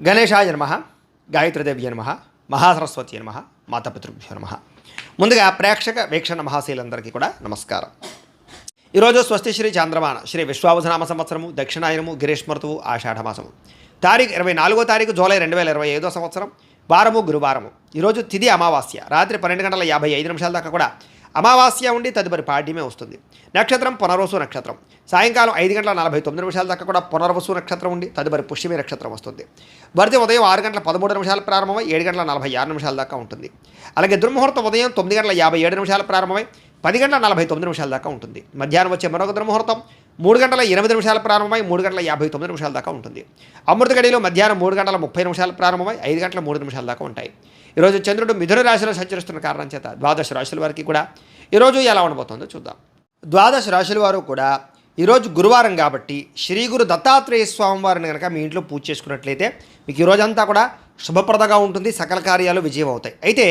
గణేశాయ నమః, గాయత్రీదేవ్య నమః, మహాసరస్వతి నమః, మాతాపితృభ్యో నమః. ముందుగా ప్రేక్షక వీక్షణ మహాశీలందరికీ కూడా నమస్కారం. ఈరోజు స్వస్తి శ్రీ చాంద్రమాన శ్రీ విశ్వావసనామ సంవత్సరము దక్షిణాయనము గిరీష్మఋతువు ఆషాఢమాసము తారీఖు 24 జూలై 2025 సంవత్సరం వారము గురువారము. ఈరోజు తిథి అమావాస్య రాత్రి 12:55 దాకా కూడా అమావాస్య ఉండి తదుపరి పాడ్యమే వస్తుంది. నక్షత్రం పునర్వసు నక్షత్రం. సాయంకాలం 5:49 దాకా కూడా పునర్వసు నక్షత్రం ఉండి తదుపరి పుష్యమి నక్షత్రం వస్తుంది. వరది ఉదయం 6:13 ప్రారంభమై 7:46 దాకా ఉంటుంది. అలాగే దుర్ముహూర్తం ఉదయం 9:57 ప్రారంభమై 10:49 దాకా ఉంటుంది. మధ్యాహ్నం వచ్చే మరొక దుర్ముహూర్తం 3:08 ప్రారంభమై 3:59 దాకా ఉంటుంది. అమృత గడిలో మధ్యాహ్నం 3:30 ప్రారంభమై 5:03 దాకా ఉంటాయి. ఈరోజు చంద్రుడు మిథున రాశిలో సంచరిస్తున్న కారణం చేత ద్వాదశ రాశుల వారికి కూడా ఈరోజు ఎలా ఉండబోతుందో చూద్దాం. ద్వాదశ రాశుల వారు కూడా ఈరోజు గురువారం కాబట్టి శ్రీ గురు దత్తాత్రేయ స్వామి వారిని కనుక మీ ఇంట్లో పూజ చేసుకున్నట్లయితే మీకు ఈరోజంతా కూడా శుభప్రదంగా ఉంటుంది, సకల కార్యాలు విజయం అవుతాయి. అయితే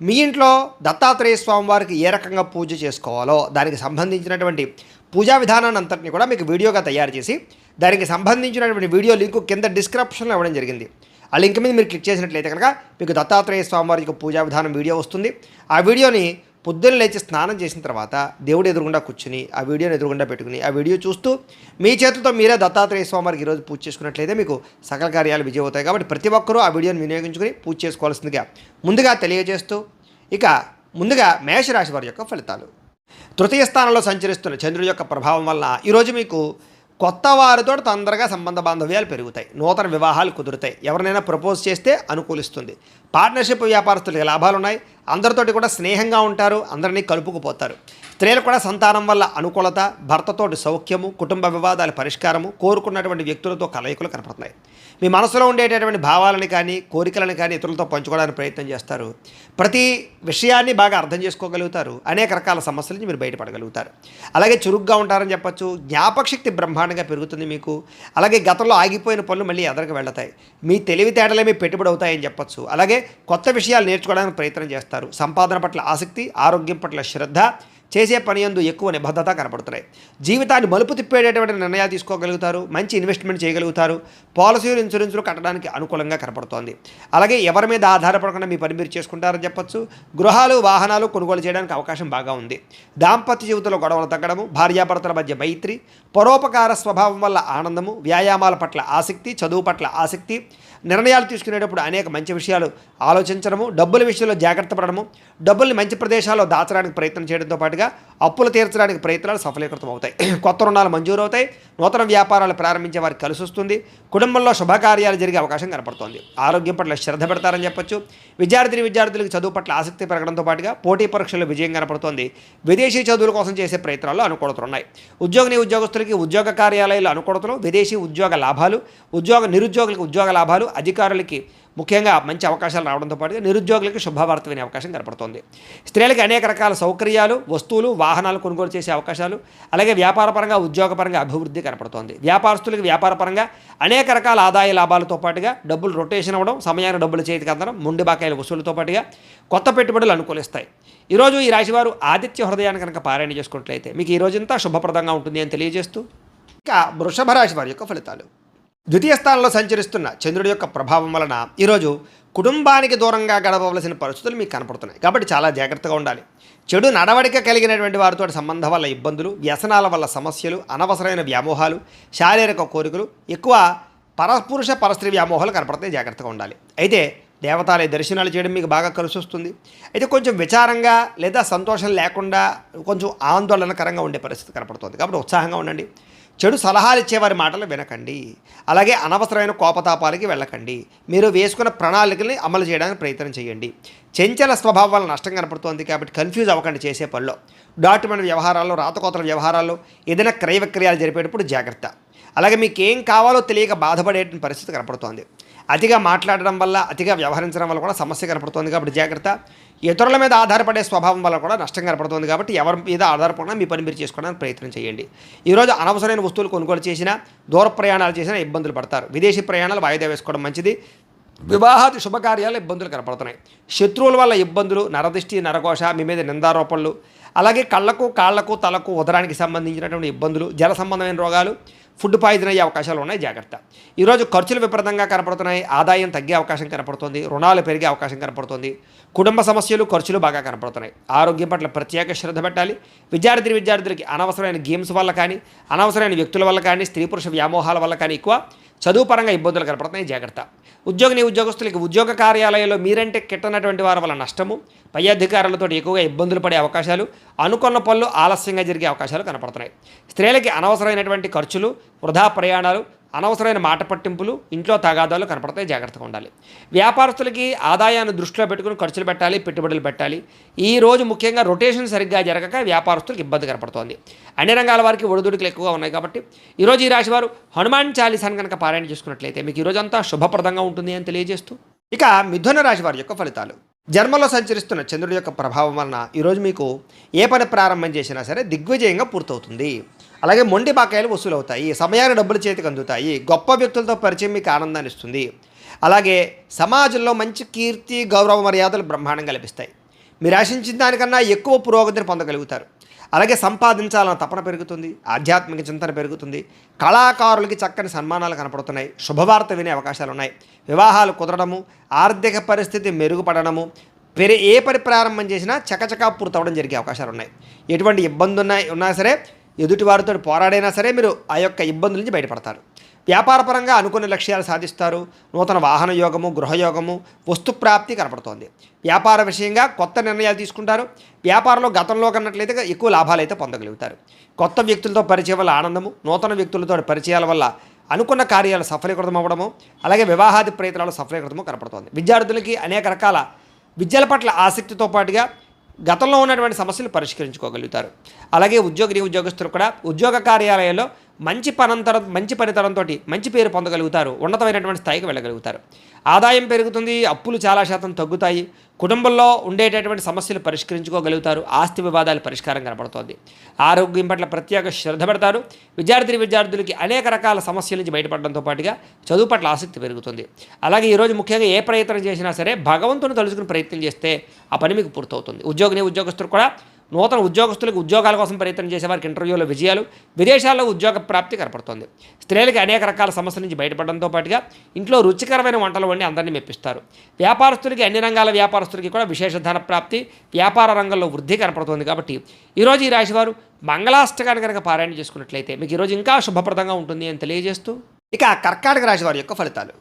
మీ ఇంట్లో దత్తాత్రేయ స్వామి వారికి ఏ రకంగా పూజ చేసుకోవాలో దానికి సంబంధించినటువంటి పూజా విధానాన్ని అంతటిని కూడా మీకు వీడియోగా తయారు చేసి దానికి సంబంధించినటువంటి వీడియో లింకు కింద డిస్క్రిప్షన్లో ఇవ్వడం జరిగింది. ఆ లింక్ మీద మీరు క్లిక్ చేసినట్లయితే కనుక మీకు దత్తాత్రేయ స్వామి వారికి పూజా విధానం వీడియో వస్తుంది. ఆ వీడియోని పొద్దున్న లేచి స్నానం చేసిన తర్వాత దేవుడు ఎదురుగుండా కూర్చుని ఆ వీడియోని ఎదురుగుండా పెట్టుకుని ఆ వీడియో చూస్తూ మీ చేతులతో మీరే దత్తాత్రేయ స్వామి వారికి ఈరోజు పూజ చేసుకున్నట్లయితే మీకు సకల కార్యాలు విజయం అవుతాయి. కాబట్టి ప్రతి ఒక్కరూ ఆ వీడియోని వినియోగించుకుని పూజ చేసుకోవాల్సిందిగా ముందుగా తెలియజేస్తూ ఇక ముందుగా మేషరాశి వారి యొక్క ఫలితాలు. తృతీయ స్థానంలో సంచరిస్తున్న చంద్రుడి యొక్క ప్రభావం వల్ల ఈరోజు మీకు కొత్త వారితో తొందరగా సంబంధ బాంధవ్యాలు పెరుగుతాయి, నూతన వివాహాలు కుదురుతాయి, ఎవరినైనా ప్రపోజ్ చేస్తే అనుకూలిస్తుంది, పార్ట్నర్షిప్ వ్యాపారస్తులకి లాభాలు ఉన్నాయి, అందరితోటి కూడా స్నేహంగా ఉంటారు, అందరినీ కలుపుకుపోతారు. స్త్రీలు కూడా సంతానం వల్ల అనుకూలత, భర్తతోటి సౌఖ్యము, కుటుంబ వివాదాల పరిష్కారము, కోరుకున్నటువంటి వ్యక్తులతో కలయికలు కనపడుతున్నాయి. మీ మనసులో ఉండేటటువంటి భావాలని కానీ కోరికలను కానీ ఇతరులతో పంచుకోవడానికి ప్రయత్నం చేస్తారు. ప్రతి విషయాన్ని బాగా అర్థం చేసుకోగలుగుతారు, అనేక రకాల సమస్యల నుంచి మీరు బయటపడగలుగుతారు. అలాగే చురుగ్గా ఉంటారని చెప్పచ్చు. జ్ఞాపకశక్తి బ్రహ్మాండంగా పెరుగుతుంది మీకు. అలాగే గతంలో ఆగిపోయిన పనులు మళ్ళీ ఎదరికి వెళతాయి. మీ తెలివితేటలే మీ పెట్టుబడి అవుతాయని చెప్పచ్చు. అలాగే కొత్త విషయాలు నేర్చుకోవడానికి ప్రయత్నం చేస్తారు. సంపాదన పట్ల ఆసక్తి, ఆరోగ్యం పట్ల శ్రద్ధ, చేసే పని యందు ఎక్కువ నిబద్ధత కనపడుతున్నాయి. జీవితాన్ని మలుపు తిప్పేటటువంటి నిర్ణయాలు తీసుకోగలుగుతారు, మంచి ఇన్వెస్ట్మెంట్ చేయగలుగుతారు, పాలసీలు ఇన్సూరెన్స్లు కట్టడానికి అనుకూలంగా కనపడుతోంది. అలాగే ఎవరి మీద ఆధారపడకుండా మీ పని మీరు చేసుకుంటారని చెప్పచ్చు. గృహాలు వాహనాలు కొనుగోలు చేయడానికి అవకాశం బాగా ఉంది. దాంపత్య జీవితంలో గొడవలు తగ్గడము, భార్యాభర్తల మధ్య మైత్రి, పరోపకార స్వభావం వల్ల ఆనందము, వ్యాయామాల పట్ల ఆసక్తి, చదువు పట్ల ఆసక్తి, నిర్ణయాలు తీసుకునేటప్పుడు అనేక మంచి విషయాలు ఆలోచించడము, డబ్బుల విషయంలో జాగ్రత్త పడడము, డబ్బుల్ని మంచి ప్రదేశాల్లో దాచడానికి ప్రయత్నం చేయడంతో పాటుగా అప్పులు తీర్చడానికి ప్రయత్నాలు సఫలీకృతం అవుతాయి. కొత్త రుణాలు మంజూరు అవుతాయి. నూతన వ్యాపారాలు ప్రారంభించే వారికి కలిసి వస్తుంది. కుటుంబంలో శుభకార్యాలు జరిగే అవకాశం కనపడుతోంది. ఆరోగ్యం పట్ల శ్రద్ధ పెడతారని చెప్పొచ్చు. విద్యార్థులకు చదువు పట్ల ఆసక్తి పెరగడంతో పాటుగా పోటీ పరీక్షల్లో విజయం కనపడుతోంది. విదేశీ చదువుల కోసం చేసే ప్రయత్నాల్లో అనుకూలతలు ఉన్నాయి. ఉద్యోగస్తులకి ఉద్యోగ కార్యాలయాల్లో అనుకూలతలు, విదేశీ ఉద్యోగ లాభాలు, నిరుద్యోగులకు ఉద్యోగ లాభాలు, అధికారులకి ముఖ్యంగా మంచి అవకాశాలు రావడంతో పాటుగా నిరుద్యోగులకు శుభవార్త వినే అవకాశం కనపడుతోంది. స్త్రీలకు అనేక రకాల సౌకర్యాలు, వస్తువులు, వాహనాలు కొనుగోలు చేసే అవకాశాలు, అలాగే వ్యాపారపరంగా ఉద్యోగపరంగా అభివృద్ధి కనపడుతోంది. వ్యాపారస్తులకు వ్యాపారపరంగా అనేక రకాల ఆదాయ లాభాలతో పాటుగా డబ్బులు రొటేషన్ అవ్వడం, సమయానికి డబ్బులు చేతికి అందడం, మొండి బాకాయల వసూలుతో పాటుగా కొత్త పెట్టుబడులు అనుకూలిస్తాయి. ఈరోజు ఈ రాశివారు ఆదిత్య హృదయాన్ని కనుక పారాయణ చేసుకున్నట్లయితే మీకు ఈ రోజంతా శుభప్రదంగా ఉంటుంది అని తెలియజేస్తూ ఇక వృషభ రాశి వారి యొక్క ఫలితాలు. ద్వితీయ స్థానంలో సంచరిస్తున్న చంద్రుడి యొక్క ప్రభావం వలన ఈరోజు కుటుంబానికి దూరంగా గడపవలసిన పరిస్థితులు మీకు కనపడుతున్నాయి. కాబట్టి చాలా జాగ్రత్తగా ఉండాలి. చెడు నడవడిక కలిగినటువంటి వారితో సంబంధం వల్ల ఇబ్బందులు, వ్యసనాల వల్ల సమస్యలు, అనవసరమైన వ్యామోహాలు, శారీరక కోరికలు, ఎక్కువ పరపురుష పరస్త్రీ వ్యామోహాలు కనపడతాయి. జాగ్రత్తగా ఉండాలి. అయితే దేవతాలయ దర్శనాలు చేయడం మీకు బాగా కలిసి వస్తుంది. అయితే కొంచెం విచారంగా లేదా సంతోషం లేకుండా కొంచెం ఆందోళనకరంగా ఉండే పరిస్థితి కనపడుతుంది. కాబట్టి ఉత్సాహంగా ఉండండి. చెడు సలహాలు ఇచ్చేవారి మాటలు వినకండి. అలాగే అనవసరమైన కోపతాపాలకి వెళ్ళకండి. మీరు వేసుకున్న ప్రణాళికల్ని అమలు చేయడానికి ప్రయత్నం చేయండి. చెంచల స్వభావం వల్ల నష్టం కనపడుతోంది. కాబట్టి కన్ఫ్యూజ్ అవ్వకండి చేసే పనిలో. డాక్యుమెంట్ వ్యవహారాల్లో, రాతకోతల వ్యవహారాల్లో, ఏదైనా క్రయ విక్రయాలు జరిపేటప్పుడు జాగ్రత్త. అలాగే మీకు ఏం కావాలో తెలియక బాధపడే పరిస్థితి కనపడుతోంది. అతిగా మాట్లాడడం వల్ల, అతిగా వ్యవహరించడం వల్ల కూడా సమస్య కనపడుతోంది. కాబట్టి జాగ్రత్త. ఇతరుల మీద ఆధారపడే స్వభావం వల్ల కూడా నష్టం కనపడుతుంది. కాబట్టి ఎవరి మీద ఆధారపడినా మీ పని మీరు చేసుకోవడానికి ప్రయత్నం చేయండి. ఈరోజు అనవసరమైన వస్తువులు కొనుగోలు చేసినా, దూర ప్రయాణాలు చేసినా ఇబ్బందులు పడతారు. విదేశీ ప్రయాణాలు వాయిదా వేసుకోవడం మంచిది. వివాహాది శుభకార్యాలు ఇబ్బందులు కనపడుతున్నాయి. శత్రువుల వల్ల ఇబ్బందులు, నరదిష్టి, నరఘోష, మీ మీద నిందారోపణలు, అలాగే కళ్ళకు, కాళ్లకు, తలకు, ఉదరానికి సంబంధించినటువంటి ఇబ్బందులు, జల సంబంధమైన రోగాలు, ఫుడ్ పాయిజన్ అయ్యే అవకాశాలు ఉన్నాయి, జాగ్రత్త. ఈరోజు ఖర్చులు విపరీతంగా కనపడుతున్నాయి, ఆదాయం తగ్గే అవకాశం కనపడుతుంది, రుణాలు పెరిగే అవకాశం కనపడుతుంది, కుటుంబ సమస్యలు ఖర్చులు బాగా కనపడుతున్నాయి. ఆరోగ్యం పట్ల ప్రత్యేక శ్రద్ధ పెట్టాలి. విద్యార్థులకి అనవసరమైన గేమ్స్ వల్ల కానీ, అనవసరమైన వ్యక్తుల వల్ల కానీ, స్త్రీ పురుష వ్యామోహాల వల్ల కానీ ఎక్కువ చదువు పరంగా ఇబ్బందులు కనపడుతున్నాయి, జాగ్రత్త. ఉద్యోగస్తులకి ఉద్యోగ కార్యాలయాల్లో మీరంటే కిట్టనటువంటి వారి వల్ల నష్టము, పై అధికారులతో ఎక్కువగా ఇబ్బందులు పడే అవకాశాలు, అనుకున్న పనులు ఆలస్యంగా జరిగే అవకాశాలు కనపడుతున్నాయి. స్త్రీలకి అనవసరమైనటువంటి ఖర్చులు, వృధా ప్రయాణాలు, అనవసరమైన మాట పట్టింపులు, ఇంట్లో తగాదాలు కనపడతాయి, జాగ్రత్తగా ఉండాలి. వ్యాపారస్తులకి ఆదాయాన్ని దృష్టిలో పెట్టుకుని ఖర్చులు పెట్టాలి, పెట్టుబడులు పెట్టాలి. ఈ రోజు ముఖ్యంగా రొటేషన్ సరిగ్గా జరగక వ్యాపారస్తులకు ఇబ్బంది కనపడుతోంది. అన్ని రంగాల వారికి ఒడిదుడుకులు ఎక్కువగా ఉన్నాయి కాబట్టి ఈరోజు ఈ రాశి వారు హనుమాన్ చాలీసాను కనుక పారాయణ చేసుకున్నట్లయితే మీకు ఈరోజు అంతా శుభప్రదంగా ఉంటుంది అని తెలియజేస్తూ, ఇక మిథున రాశి వారి యొక్క ఫలితాలు. జన్మలో సంచరిస్తున్న చంద్రుడి యొక్క ప్రభావం వలన ఈరోజు మీకు ఏ పని ప్రారంభం చేసినా సరే దిగ్విజయంగా పూర్తవుతుంది. అలాగే మొండి బాకాయలు వసూలవుతాయి, సమయానికి డబ్బులు చేతికి అందుతాయి, గొప్ప వ్యక్తులతో పరిచయం మీకు ఆనందాన్ని ఇస్తుంది. అలాగే సమాజంలో మంచి కీర్తి, గౌరవ మర్యాదలు బ్రహ్మాండంగా లభిస్తాయి. మీరు ఆశించిన దానికన్నా ఎక్కువ పురోగతిని పొందగలుగుతారు. అలాగే సంపాదించాలన్న తపన పెరుగుతుంది, ఆధ్యాత్మిక చింతన పెరుగుతుంది, కళాకారులకి చక్కని సన్మానాలు కనపడుతున్నాయి, శుభవార్త వినే అవకాశాలు ఉన్నాయి, వివాహాలు కుదరడము, ఆర్థిక పరిస్థితి మెరుగుపడడము, ఏ పని ప్రారంభం చేసినా చకచకా పూర్తవడం జరిగే అవకాశాలు ఉన్నాయి. ఎటువంటి ఇబ్బంది ఉన్నా సరే, ఎదుటివారితో పోరాడైనా సరే మీరు ఆ యొక్క ఇబ్బందుల నుంచి బయటపడతారు. వ్యాపారపరంగా అనుకున్న లక్ష్యాలు సాధిస్తారు. నూతన వాహన యోగము, గృహయోగము, వస్తుప్రాప్తి కనపడుతోంది. వ్యాపార విషయంగా కొత్త నిర్ణయాలు తీసుకుంటారు. వ్యాపారంలో గతంలో కన్నట్లయితే ఎక్కువ లాభాలు అయితే పొందగలుగుతారు. కొత్త వ్యక్తులతో పరిచయం వల్ల ఆనందము, నూతన వ్యక్తులతో పరిచయాల వల్ల అనుకున్న కార్యాలు సఫలీకృతం అవ్వడము, అలాగే వివాహాది ప్రయత్నాలు సఫలీకృతము కనపడుతోంది. విద్యార్థులకి అనేక రకాల విద్యల పట్ల ఆసక్తితో పాటుగా గతంలో ఉన్నటువంటి సమస్యలు పరిష్కరించుకోగలుగుతారు. అలాగే ఉద్యోగస్తులు కూడా ఉద్యోగ కార్యాలయాల్లో మంచి పనితనంతో మంచి పేరు పొందగలుగుతారు, ఉన్నతమైనటువంటి స్థాయికి వెళ్ళగలుగుతారు. ఆదాయం పెరుగుతుంది, అప్పులు చాలా శాతం తగ్గుతాయి, కుటుంబంలో ఉండేటటువంటి సమస్యలు పరిష్కరించుకోగలుగుతారు, ఆస్తి వివాదాలు పరిష్కారం కనపడుతోంది. ఆరోగ్యం పట్ల ప్రత్యేక శ్రద్ధ పెడతారు. విద్యార్థులకి అనేక రకాల సమస్యల నుంచి బయటపడడంతో పాటుగా చదువు పట్ల ఆసక్తి పెరుగుతుంది. అలాగే ఈరోజు ముఖ్యంగా ఏ ప్రయత్నం చేసినా సరే భగవంతుని తలుచుకుని ప్రయత్నం చేస్తే ఆ పని మీకు పూర్తవుతుంది. ఉద్యోగస్తులు కూడా నూతన ఉద్యోగాల కోసం ప్రయత్నం చేసేవారికి ఇంటర్వ్యూలో విజయాలు, విదేశాల్లో ఉద్యోగ ప్రాప్తి కనపడుతోంది. స్త్రీలకి అనేక రకాల సమస్యల నుంచి బయటపడడంతో పాటుగా ఇంట్లో రుచికరమైన వంటలు వండి అందరినీ మెప్పిస్తారు. వ్యాపారస్తులకి అన్ని రంగాల వ్యాపారస్తులకి కూడా విశేష ధన ప్రాప్తి, వ్యాపార రంగంలో వృద్ధి కనపడుతోంది. కాబట్టి ఈరోజు ఈ రాశివారు మంగళాష్టకాన్ని కనుక పారాయణ చేసుకున్నట్లయితే మీకు ఈరోజు ఇంకా శుభప్రదంగా ఉంటుంది అని తెలియజేస్తూ, ఇక కర్కాటక రాశి వారి యొక్క ఫలితాలు.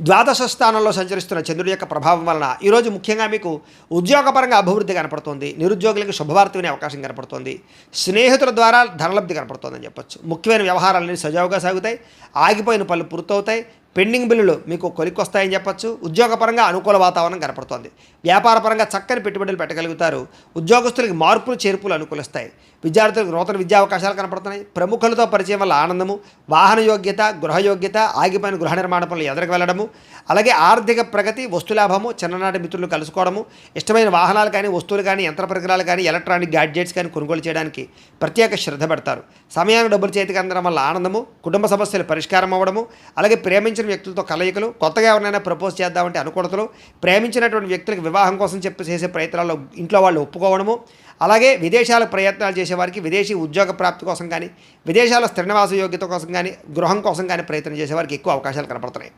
ద్వాదశ స్థానంలో సంచరిస్తున్న చంద్రుడి యొక్క ప్రభావం వలన ఈరోజు ముఖ్యంగా మీకు ఉద్యోగపరంగా అభివృద్ధి కనపడుతుంది. నిరుద్యోగులకు శుభవార్త వినే అవకాశం కనపడుతుంది. స్నేహితుల ద్వారా ధనలబ్ధి కనపడుతుందని చెప్పొచ్చు. ముఖ్యమైన వ్యవహారాలన్నీ సజావుగా సాగుతాయి. ఆగిపోయిన పనులు పూర్తవుతాయి. పెండింగ్ బిల్లులు మీకు కొలిక్కొస్తాయని చెప్పొచ్చు. ఉద్యోగపరంగా అనుకూల వాతావరణం కనపడుతోంది. వ్యాపారపరంగా చక్కని పెట్టుబడులు పెట్టగలుగుతారు. ఉద్యోగస్తులకి మార్పులు చేర్పులు అనుకూలిస్తాయి. విద్యార్థులకు నూతన విద్యా అవకాశాలు కనపడుతున్నాయి. ప్రముఖులతో పరిచయం వల్ల ఆనందము, వాహన యోగ్యత, గృహయోగ్యత, ఆగిపోయిన గృహ నిర్మాణ పనులు ఎదురుకు వెళ్ళడము, అలాగే ఆర్థిక ప్రగతి, వస్తులాభము, చిన్ననాటి మిత్రులు కలుసుకోవడము, ఇష్టమైన వాహనాలు కానీ, వస్తువులు కానీ, యంత్ర పరికరాలు కానీ, ఎలక్ట్రానిక్ గ్యాడ్జెట్స్ కానీ కొనుగోలు చేయడానికి ప్రత్యేక శ్రద్ధ పెడతారు. సమయానికి డబ్బులు చేతికి అందడం వల్ల ఆనందము, కుటుంబ సమస్యలు పరిష్కారం అవ్వడము, అలాగే ప్రేమించిన వ్యక్తులతో కలయికలు, కొత్తగా ఎవరైనా ప్రపోజ్ చేద్దామంటే అనుకూలతలు, ప్రేమించినటువంటి వ్యక్తులకు వివాహం కోసం చేసే ప్రయత్నాల్లో ఇంట్లో వాళ్ళు ఒప్పుకోవడము, అలాగే విదేశాల ప్రయత్నాలు చేసేవారికి విదేశీ ఉద్యోగ ప్రాప్తి కోసం కానీ, విదేశాల స్థిర నివాస యోగ్యత కోసం కానీ, గృహం కోసం కానీ ప్రయత్నం చేసేవారికి ఎక్కువ అవకాశాలు కనపడుతున్నాయి.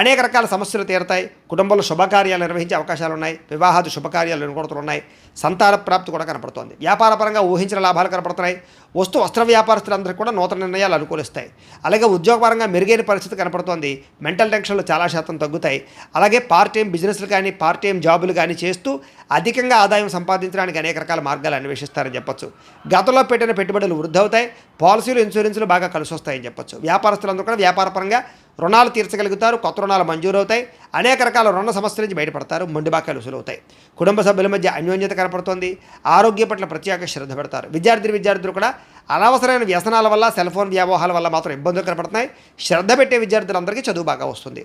అనేక రకాల సమస్యలు తీరుతాయి. కుటుంబంలో శుభకార్యాలు నిర్వహించే అవకాశాలు ఉన్నాయి. వివాహాది శుభకార్యాలు అనుకూలతలు ఉన్నాయి. సంతాన ప్రాప్తి కూడా కనపడుతోంది. వ్యాపారపరంగా ఊహించిన లాభాలు కనపడుతున్నాయి. వస్త్ర వ్యాపారస్తులందరికీ కూడా నూతన నిర్ణయాలు అనుకూలిస్తాయి. అలాగే ఉద్యోగపరంగా మెరుగైన పరిస్థితి కనపడుతోంది. మెంటల్ టెన్షన్లు చాలా శాతం తగ్గుతాయి. అలాగే పార్ట్ టైం బిజినెస్లు కానీ, పార్ట్ టైం జాబులు కానీ చేస్తూ అధికంగా ఆదాయం సంపాదించడానికి అనేక రకాల మార్గాలు అన్వేషిస్తారని చెప్పొచ్చు. గతంలో పెట్టిన పెట్టుబడులు వృద్ధి అవుతాయి. పాలసీలు, ఇన్సూరెన్సులు బాగా కలిసి వస్తాయని చెప్పొచ్చు. వ్యాపారస్తులందరూ కూడా వ్యాపారపరంగా రుణాలు తీర్చగలుగుతారు. కొత్త రుణాలు మంజూరు అవుతాయి. అనేక రకాల రుణ సమస్యల నుంచి బయటపడతారు. మొండి బాకాయలు వసూలవుతాయి. కుటుంబ సభ్యుల మధ్య అన్యోన్యత కనపడుతోంది. ఆరోగ్య పట్ల ప్రత్యేక శ్రద్ధ పెడతారు. విద్యార్థులు కూడా అనవసరమైన వ్యసనాల వల్ల, సెల్ ఫోన్ వ్యామోహాల వల్ల మాత్రం ఇబ్బందులు కనపడుతున్నాయి. శ్రద్ధ పెట్టే విద్యార్థులందరికీ చదువు బాగా వస్తుంది.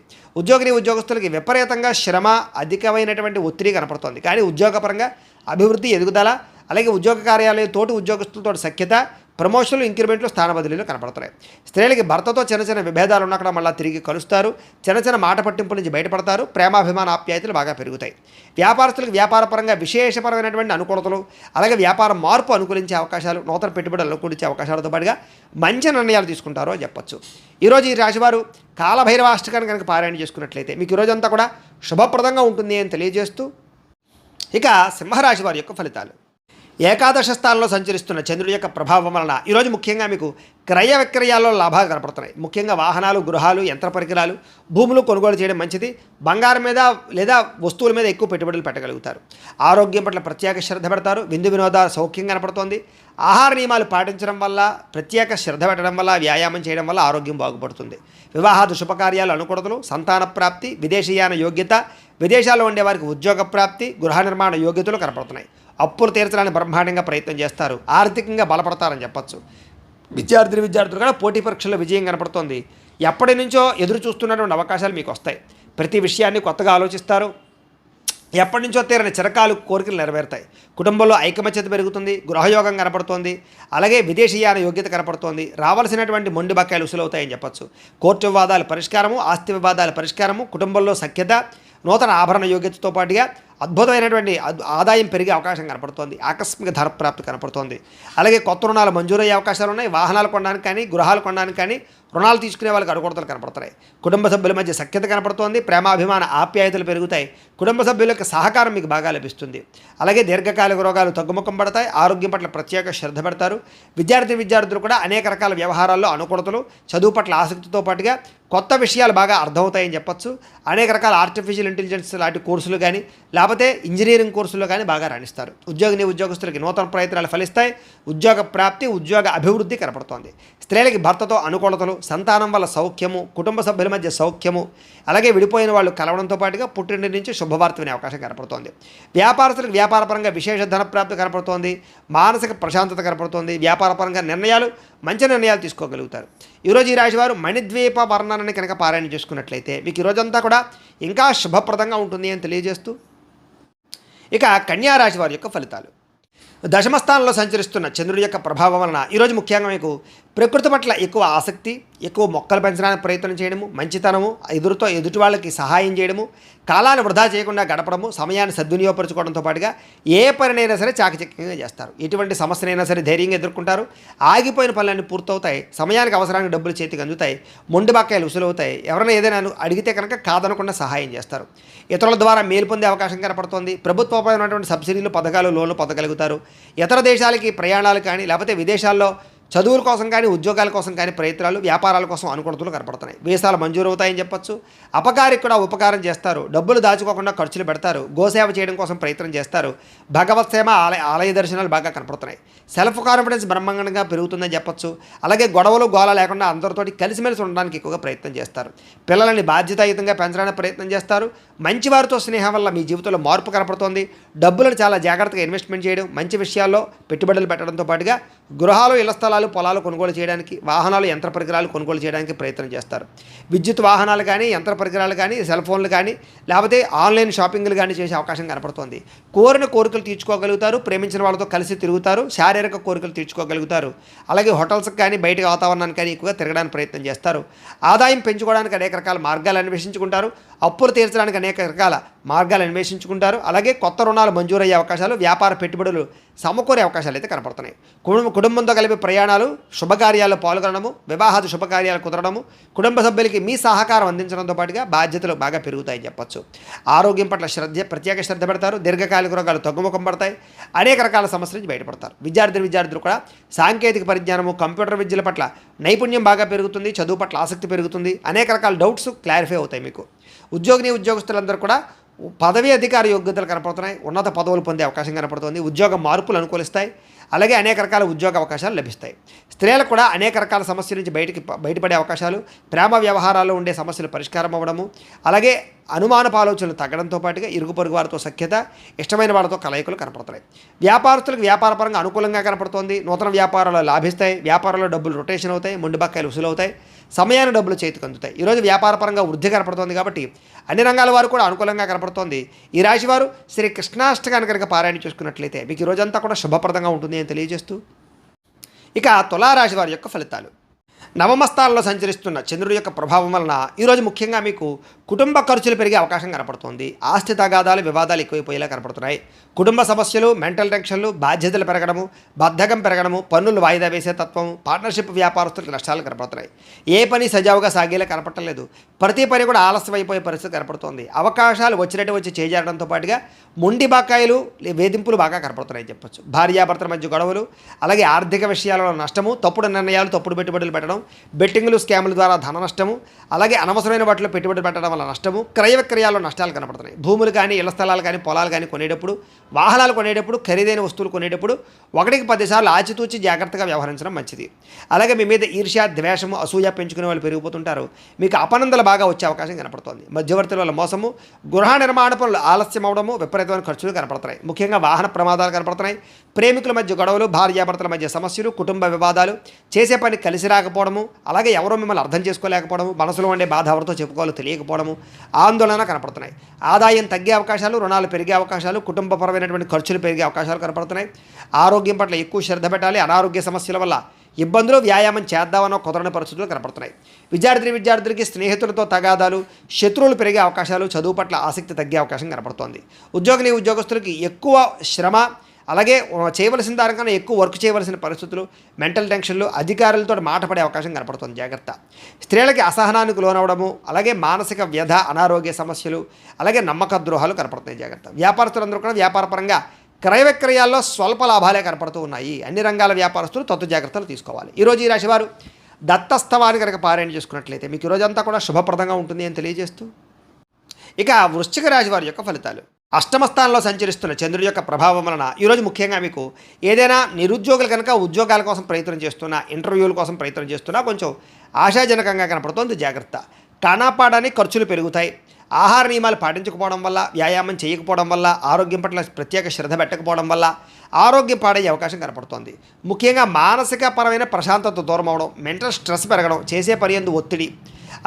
ఉద్యోగస్తులకి విపరీతంగా శ్రమ, అధికమైనటువంటి ఒత్తిడి కనపడుతోంది. కానీ ఉద్యోగపరంగా అభివృద్ధి, ఎదుగుదల, అలాగే ఉద్యోగ కార్యాలయం తోటి ఉద్యోగస్తులతో సఖ్యత, ప్రమోషన్లు, ఇంక్రిమెంట్లు, స్థాన బదిలీలు కనపడుతున్నాయి. స్త్రీలకి భర్తతో చిన్న చిన్న విభేదాలు ఉన్నక్కడ మళ్ళీ తిరిగి కలుస్తారు. చిన్న చిన్న మాట పట్టింపుల నుంచి బయటపడతారు. ప్రేమాభిమాన ఆప్యాయతలు బాగా పెరుగుతాయి. వ్యాపారస్తులకు వ్యాపారపరంగా విశేషపరమైనటువంటి అనుకూలతలు, అలాగే వ్యాపార మార్పు అనుకూలించే అవకాశాలు, నూతన పెట్టుబడులు అనుకూలించే అవకాశాలతో పాటుగా మంచి నిర్ణయాలు తీసుకుంటారో అని చెప్పచ్చు. ఈరోజు ఈ రాశివారు కాలభైరవాష్టకాన్ని కనుక పారాయణ చేసుకున్నట్లయితే మీకు ఈరోజంతా కూడా శుభప్రదంగా ఉంటుంది అని తెలియజేస్తూ, ఇక సింహరాశి వారి యొక్క ఫలితాలు. ఏకాదశ స్థానంలో సంచరిస్తున్న చంద్రుడి యొక్క ప్రభావం వలన ఈరోజు ముఖ్యంగా మీకు క్రయ విక్రయాల్లో లాభాలు కనపడుతున్నాయి. ముఖ్యంగా వాహనాలు, గృహాలు, యంత్ర పరికరాలు, భూములు కొనుగోలు చేయడం మంచిది. బంగారం మీద లేదా వస్తువుల మీద ఎక్కువ పెట్టుబడులు పెట్టగలుగుతారు. ఆరోగ్యం పట్ల ప్రత్యేక శ్రద్ధ పెడతారు. విందు వినోదాలు సౌఖ్యం కనపడుతోంది. ఆహార నియమాలు పాటించడం వల్ల, ప్రత్యేక శ్రద్ధ పెట్టడం వల్ల, వ్యాయామం చేయడం వల్ల ఆరోగ్యం బాగుపడుతుంది. వివాహాది శుభకార్యాలు అనుకూలతలు, సంతాన ప్రాప్తి, విదేశీయాన యోగ్యత, విదేశాల్లో ఉండే వారికి ఉద్యోగ ప్రాప్తి, గృహ నిర్మాణ యోగ్యతలు కనపడుతున్నాయి. అప్పులు తీర్చడానికి బ్రహ్మాండంగా ప్రయత్నం చేస్తారు. ఆర్థికంగా బలపడతారని చెప్పచ్చు. విద్యార్థులు కూడా పోటీ పరీక్షల్లో విజయం కనపడుతోంది. ఎప్పటి నుంచో ఎదురు చూస్తున్నటువంటి అవకాశాలు మీకు వస్తాయి. ప్రతి విషయాన్ని కొత్తగా ఆలోచిస్తారు. ఎప్పటి నుంచో తీరని చిరకాలు కోరికలు నెరవేరుతాయి. కుటుంబంలో ఐకమత్యత పెరుగుతుంది. గృహయోగం కనపడుతోంది. అలాగే విదేశీయాన యోగ్యత కనపడుతోంది. రావాల్సినటువంటి మొండి బకాయిలు వసూలవుతాయని చెప్పచ్చు. కోర్టు వివాదాల పరిష్కారము, ఆస్తి వివాదాల పరిష్కారము, కుటుంబంలో సఖ్యత, నూతన ఆభరణ యోగ్యతతో పాటుగా అద్భుతమైనటువంటి ఆదాయం పెరిగే అవకాశం కనపడుతోంది. ఆకస్మిక ధర ప్రాప్తి కనపడుతోంది. అలాగే కొత్త రుణాలు మంజూరయ్యే అవకాశాలు ఉన్నాయి. వాహనాలు కొనడానికి కానీ, గృహాలు కొనడానికి కానీ, రుణాలు తీసుకునే వాళ్ళకి అనుకూలతలు కనపడుతున్నాయి. కుటుంబ సభ్యుల మధ్య సఖ్యత కనపడుతోంది. ప్రేమాభిమాన ఆప్యాయతలు పెరుగుతాయి. కుటుంబ సభ్యుల యొక్క సహకారం మీకు బాగా లభిస్తుంది. అలాగే దీర్ఘకాలిక రోగాలు తగ్గుముఖం పడతాయి. ఆరోగ్యం పట్ల ప్రత్యేక శ్రద్ధ పెడతారు. విద్యార్థులు కూడా అనేక రకాల వ్యవహారాల్లో అనుకూలతలు, చదువు పట్ల ఆసక్తితో పాటుగా కొత్త విషయాలు బాగా అర్థమవుతాయని చెప్పచ్చు. అనేక రకాల ఆర్టిఫిషియల్ ఇంటెలిజెన్స్ లాంటి కోర్సులు కానీ, లేకపోతే ఇంజనీరింగ్ కోర్సుల్లో కానీ బాగా రాణిస్తారు. ఉద్యోగస్తులకి నూతన ప్రయత్నాలు ఫలిస్తాయి. ఉద్యోగ ప్రాప్తి, ఉద్యోగ అభివృద్ధి కనపడుతోంది. స్త్రీలకి భర్తతో అనుకూలతలు, సంతానం వల్ల సౌఖ్యము, కుటుంబ సభ్యుల మధ్య సౌఖ్యము, అలాగే విడిపోయిన వాళ్ళు కలవడంతో పాటుగా పుట్టింటి నుంచి శుభవార్త వినే అవకాశం కనపడుతోంది. వ్యాపారస్తులకు వ్యాపారపరంగా విశేష ధనప్రాప్తి కనపడుతోంది. మానసిక ప్రశాంతత కనపడుతోంది. వ్యాపారపరంగా మంచి నిర్ణయాలు తీసుకోగలుగుతారు. ఈరోజు ఈ రాశివారు మణిద్వీప వర్ణనని కనుక పారాయణ చేసుకున్నట్లయితే మీకు ఈరోజంతా కూడా ఇంకా శుభప్రదంగా ఉంటుంది అని తెలియజేస్తూ, ఇక కన్యా రాశి వారి యొక్క ఫలితాలు. దశమస్థానంలో సంచరిస్తున్న చంద్రుడి యొక్క ప్రభావం వలన ఈరోజు ముఖ్యంగా మీకు ప్రకృతి పట్ల ఎక్కువ ఆసక్తి, ఎక్కువ మొక్కలు పెంచడానికి ప్రయత్నం చేయడము, మంచితనము, ఎదుటి వాళ్ళకి సహాయం చేయడము, కాలాన్ని వృధా చేయకుండా గడపడము, సమయాన్ని సద్వినియోగపరచుకోవడంతో పాటుగా ఏ పనినైనా సరే చాకచక్యంగా చేస్తారు. ఎటువంటి సమస్యనైనా సరే ధైర్యంగా ఎదుర్కొంటారు. ఆగిపోయిన పనులన్నీ పూర్తవుతాయి. సమయానికి అవసరానికి డబ్బులు చేతికి అందుతాయి. మొండి బకాయిలు వసూలవుతాయి. ఎవరైనా ఏదైనా అడిగితే కనుక కాదనకుండా సహాయం చేస్తారు. ఇతరుల ద్వారా మేలు పొందే అవకాశం కనపడుతోంది. ప్రభుత్వపరమైనటువంటి సబ్సిడీలు, పథకాలు, లోన్లు పొందగలుగుతారు. ఇతర దేశాలకి ప్రయాణాలు కానీ, లేకపోతే విదేశాల్లో చదువుల కోసం కానీ, ఉద్యోగాల కోసం కానీ ప్రయత్నాలు, వ్యాపారాల కోసం అనుకూలతలు కనపడుతున్నాయి. వీసాలు మంజూరు అవుతాయని చెప్పచ్చు. అపకారికి కూడా ఉపకారం చేస్తారు. డబ్బులు దాచుకోకుండా ఖర్చులు పెడతారు. గోసేవ చేయడం కోసం ప్రయత్నం చేస్తారు. భగవత్ సేవ, ఆలయ దర్శనాలు బాగా కనపడుతున్నాయి. సెల్ఫ్ కాన్ఫిడెన్స్ బ్రహ్మాండంగా పెరుగుతుందని చెప్పచ్చు. అలాగే గొడవలు, గోల లేకుండా అందరితోటి కలిసిమెలిసి ఉండడానికి ఎక్కువగా ప్రయత్నం చేస్తారు. పిల్లలని బాధ్యతాయుతంగా పెంచడానికి ప్రయత్నం చేస్తారు. మంచివారితో స్నేహం వల్ల మీ జీవితంలో మార్పు కనపడుతోంది. డబ్బులను చాలా జాగ్రత్తగా ఇన్వెస్ట్మెంట్ చేయడం, మంచి విషయాల్లో పెట్టుబడులు పెట్టడంతో పాటుగా గృహాలు, ఇళ్ల స్థలాలు, పొలాలు కొనుగోలు చేయడానికి, వాహనాలు, యంత్ర పరికరాలు కొనుగోలు చేయడానికి ప్రయత్నం చేస్తారు. విద్యుత్ వాహనాలు కానీ, యంత్ర పరికరాలు కానీ, సెల్ ఫోన్లు కానీ, లేకపోతే ఆన్లైన్ షాపింగ్లు కానీ చేసే అవకాశం కనపడుతోంది. కోరిన కోరికలు తీర్చుకోగలుగుతారు. ప్రేమించిన వాళ్ళతో కలిసి తిరుగుతారు. శారీరక కోరికలు తీర్చుకోగలుగుతారు. అలాగే హోటల్స్కి కానీ, బయట వాతావరణానికి కానీ ఎక్కువగా తిరగడానికి ప్రయత్నం చేస్తారు. ఆదాయం పెంచుకోవడానికి అనేక రకాల మార్గాలు అన్వేషించుకుంటారు. అప్పులు తీర్చడానికి అనేక రకాల మార్గాలు అన్వేషించుకుంటారు. అలాగే కొత్త రుణాలు మంజూరయ్యే అవకాశాలు, వ్యాపార పెట్టుబడులు సమకూరే అవకాశాలు అయితే కనపడుతున్నాయి. కుటుంబంతో కలిపి ప్రయాణాలు, శుభకార్యాల్లో పాల్గొనడము, వివాహాది శుభకార్యాలు కుదరడము, కుటుంబ సభ్యులకి మీ సహకారం అందించడంతో పాటుగా బాధ్యతలు బాగా పెరుగుతాయని చెప్పచ్చు. ఆరోగ్యం పట్ల ప్రత్యేక శ్రద్ధ పెడతారు. దీర్ఘకాలిక రోగాలు తగ్గుముఖం పడతాయి. అనేక రకాల సమస్యల నుంచి బయటపడతారు. విద్యార్థులు కూడా సాంకేతిక పరిజ్ఞానము, కంప్యూటర్ విద్యల పట్ల నైపుణ్యం బాగా పెరుగుతుంది. చదువు పట్ల ఆసక్తి పెరుగుతుంది. అనేక రకాల డౌట్స్ క్లారిఫై అవుతాయి మీకు. ఉద్యోగస్తులందరూ కూడా పదవి అధికార యోగ్యతలు కనపడుతున్నాయి. ఉన్నత పదవులు పొందే అవకాశం కనపడుతుంది. ఉద్యోగ మార్పులు అనుకూలిస్తాయి. అలాగే అనేక రకాల ఉద్యోగ అవకాశాలు లభిస్తాయి. స్త్రీలకు కూడా అనేక రకాల సమస్యల నుంచి బయటపడే అవకాశాలు, ప్రేమ వ్యవహారాల్లో ఉండే సమస్యలు పరిష్కారం అవ్వడము, అలాగే అనుమానపు ఆలోచనలు తగ్గడంతో పాటుగా ఇరుగు పొరుగు వారితో సఖ్యత, ఇష్టమైన వారితో కలయికలు కనపడుతున్నాయి. వ్యాపారస్తులకు వ్యాపారపరంగా అనుకూలంగా కనపడుతోంది. నూతన వ్యాపారాలు లాభిస్తాయి. వ్యాపారంలో డబ్బులు రొటేషన్ అవుతాయి. మొండి బకాయిలు వసూలవుతాయి. సమయాన్ని డబ్బులు చేతికి అందుతాయి. ఈరోజు వ్యాపారపరంగా వృద్ధి కనపడుతోంది కాబట్టి అన్ని రంగాల వారు కూడా అనుకూలంగా కనపడుతోంది. ఈ రాశి వారు శ్రీ కృష్ణాష్టకాన్ని కనుక పారాయణ చేసుకున్నట్లయితే మీకు ఈ రోజంతా కూడా శుభప్రదంగా ఉంటుంది అని తెలియజేస్తూ, ఇక తులారాశి వారి యొక్క ఫలితాలు. నవమ స్థానంలో సంచరిస్తున్న చంద్రుడి యొక్క ప్రభావం వలన ఈరోజు ముఖ్యంగా మీకు కుటుంబ ఖర్చులు పెరిగే అవకాశం కనపడుతోంది. ఆస్తి తగాదాలు, వివాదాలు ఎక్కువైపోయేలా కనపడుతున్నాయి. కుటుంబ సమస్యలు, మెంటల్ టెన్షన్లు, బాధ్యతలు పెరగడము, బద్ధకం పెరగడము, పన్నులు వాయిదా వేసే తత్వం, పార్ట్నర్షిప్ వ్యాపారస్తులకు నష్టాలు కనపడుతున్నాయి. ఏ పని సజావుగా సాగేలా కనపడలేదు. ప్రతి పని కూడా ఆలస్యం అయిపోయే పరిస్థితి కనపడుతోంది. అవకాశాలు వచ్చినట్టు వచ్చి చేజారడంతో పాటుగా మొండి బకాయిలు, వేధింపులు బాగా కనపడుతున్నాయి చెప్పొచ్చు. భార్యాభర్తల మధ్య గొడవలు, అలాగే ఆర్థిక విషయాలలో నష్టము, తప్పుడు నిర్ణయాలు, తప్పుడు పెట్టుబడులు పెట్టడం, బెట్టింగ్లు, స్కాముల ద్వారా ధన నష్టము, అలాగే అనవసరమైన వాటిలో పెట్టుబడి పెట్టడం వల్ల నష్టము, క్రయ విక్రయాల్లో నష్టాలు కనపడుతున్నాయి. భూములు కానీ, ఇళ్ల స్థలాలు కానీ, పొలాలు కానీ కొనేటప్పుడు, వాహనాలు కొనేటప్పుడు, ఖరీదైన వస్తువులు కొనేటప్పుడు 1కి 10 సార్లు ఆచితూచి జాగ్రత్తగా వ్యవహరించడం మంచిది. అలాగే మీ మీద ఈర్ష్య, ద్వేషము, అసూయ పెంచుకునే వాళ్ళు పెరిగిపోతుంటారు. మీకు అపనందలు బాగా వచ్చే అవకాశం కనపడుతోంది. మధ్యవర్తుల వల్ల మోసము, గృహ నిర్మాణ పనులు ఆలస్యం అవడము, విపరీతమైన ఖర్చులు కనపడుతున్నాయి. ముఖ్యంగా వాహన ప్రమాదాలు కనపడుతున్నాయి. ప్రేమికుల మధ్య గొడవలు, భార్యాభర్తల మధ్య సమస్యలు, కుటుంబ వివాదాలు, చేసే పని కలిసి రాకపోవడము, అలాగే ఎవరో మిమ్మల్ని అర్థం చేసుకోలేకపోవడము, మనసులో ఉండే బాధ ఎవరితో చెప్పుకోవాలో తెలియకపోవడము, ఆందోళన కనపడుతున్నాయి. ఆదాయం తగ్గే అవకాశాలు, రుణాలు పెరిగే అవకాశాలు, కుటుంబపరమైనటువంటి ఖర్చులు పెరిగే అవకాశాలు కనపడుతున్నాయి. ఆరోగ్యం పట్ల ఎక్కువ శ్రద్ధ పెట్టాలి. అనారోగ్య సమస్యల వల్ల ఇబ్బందులు, వ్యాయామం చేద్దామన్న కుదరని పరిస్థితులు కనపడుతున్నాయి. విద్యార్థులకి స్నేహితులతో తగాదాలు, శత్రువులు పెరిగే అవకాశాలు, చదువు పట్ల ఆసక్తి తగ్గే అవకాశం కనపడుతోంది. ఉద్యోగస్తులకి ఎక్కువ శ్రమ, అలాగే చేయవలసిన దానికన్నా ఎక్కువ వర్క్ చేయవలసిన పరిస్థితులు, మెంటల్ టెన్షన్లు, అధికారులతో మాట పడే అవకాశం కనపడుతుంది. జాగ్రత్త. స్త్రీలకి అసహనానికి లోనవడము, అలాగే మానసిక వ్యధ, అనారోగ్య సమస్యలు, అలాగే నమ్మక ద్రోహాలు కనపడుతున్నాయి. జాగ్రత్త. వ్యాపారస్తులందరూ కూడా వ్యాపారపరంగా క్రయ విక్రయాల్లో స్వల్ప లాభాలే కనపడుతూ ఉన్నాయి. అన్ని రంగాల వ్యాపారస్తులు తత్వ జాగ్రత్తలు తీసుకోవాలి. ఈరోజు ఈ రాశివారు దత్తస్తవాన్ని కనుక పారాయణ చేసుకున్నట్లయితే మీకు ఈరోజంతా కూడా శుభప్రదంగా ఉంటుంది అని తెలియజేస్తూ, ఇక వృశ్చిక రాశి వారి యొక్క ఫలితాలు. అష్టమ స్థానంలో సంచరిస్తున్న చంద్రుడి యొక్క ప్రభావం వలన ఈరోజు ముఖ్యంగా మీకు ఏదైనా నిరుద్యోగులు కనుక ఉద్యోగాల కోసం ప్రయత్నం చేస్తున్నా, ఇంటర్వ్యూల కోసం ప్రయత్నం చేస్తున్నా కొంచెం ఆశాజనకంగా కనపడుతోంది. జాగ్రత్త. టానాపాడానికి ఖర్చులు పెరుగుతాయి. ఆహార నియమాలు పాటించకపోవడం వల్ల, వ్యాయామం చేయకపోవడం వల్ల, ఆరోగ్యం పట్ల ప్రత్యేక శ్రద్ధ పెట్టకపోవడం వల్ల ఆరోగ్యం పాడయ్యే అవకాశం కనపడుతోంది. ముఖ్యంగా మానసిక పరమైన ప్రశాంతత దూరం అవడం, మెంటల్ స్ట్రెస్ పెరగడం, చేసే పని యందు ఒత్తిడి,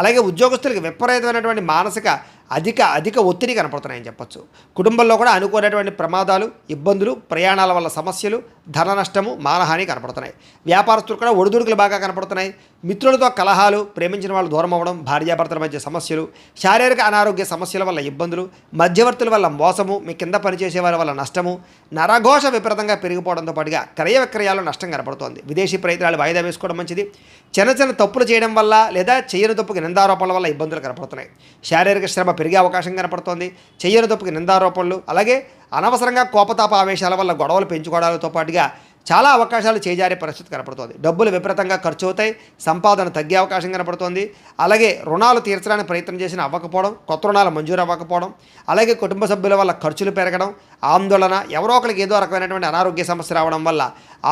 అలాగే ఉద్యోగస్తులకు విపరీతమైనటువంటి మానసిక అధిక ఒత్తిడి కనపడుతున్నాయని చెప్పొచ్చు. కుటుంబంలో కూడా అనుకోనటువంటి ప్రమాదాలు, ఇబ్బందులు, ప్రయాణాల వల్ల సమస్యలు, ధన నష్టము, మానహాని కనపడుతున్నాయి. వ్యాపారస్తులు కూడా ఒడిదుడుకులు బాగా కనపడుతున్నాయి. మిత్రులతో కలహాలు, ప్రేమించిన వాళ్ళు దూరం అవ్వడం, భార్యాభర్తల మధ్య సమస్యలు, శారీరక అనారోగ్య సమస్యల వల్ల ఇబ్బందులు, మధ్యవర్తుల వల్ల మోసము, మీ కింద పనిచేసే వారి వల్ల నష్టము, నరఘోష విపరీతంగా పెరిగిపోవడంతో పాటుగా క్రయ విక్రయాల్లో నష్టం కనపడుతోంది. విదేశీ ప్రయత్నాలు వాయిదా వేసుకోవడం మంచిది. చిన్న తప్పులు చేయడం వల్ల లేదా చేయని తప్పుకి నిందారోపణల వల్ల ఇబ్బందులు కనపడుతున్నాయి. శారీరక శ్రమ పెరిగే అవకాశం కనపడుతోంది. చేయని తప్పుకి నిందారోపణలు, అలాగే అనవసరంగా కోపతాప ఆవేశాల వల్ల గొడవలు పెంచుకోవడాలతో పాటుగా చాలా అవకాశాలు చేజారే పరిస్థితి కనపడుతోంది. డబ్బులు విపరీతంగా ఖర్చు అవుతాయి. సంపాదన తగ్గే అవకాశం కనపడుతోంది. అలాగే రుణాలు తీర్చడానికి ప్రయత్నం చేసిన అవ్వకపోవడం, కొత్త రుణాలు మంజూరు అవ్వకపోవడం, అలాగే కుటుంబ సభ్యుల వల్ల ఖర్చులు పెరగడం, ఆందోళన, ఎవరో ఒకరికి ఏదో రకమైనటువంటి అనారోగ్య సమస్య రావడం వల్ల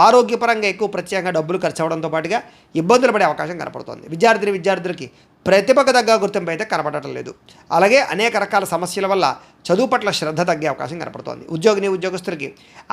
ఆరోగ్యపరంగా ఎక్కువ ప్రత్యేకంగా డబ్బులు ఖర్చు అవ్వడంతో పాటుగా ఇబ్బందులు పడే అవకాశం కనపడుతోంది. విద్యార్థులకి ప్రతిభకు తగ్గ గుర్తింపు అయితే కనపడటం లేదు. అలాగే అనేక రకాల సమస్యల వల్ల చదువు పట్ల శ్రద్ధ తగ్గే అవకాశం కనపడుతోంది. ఉద్యోగస్తులకి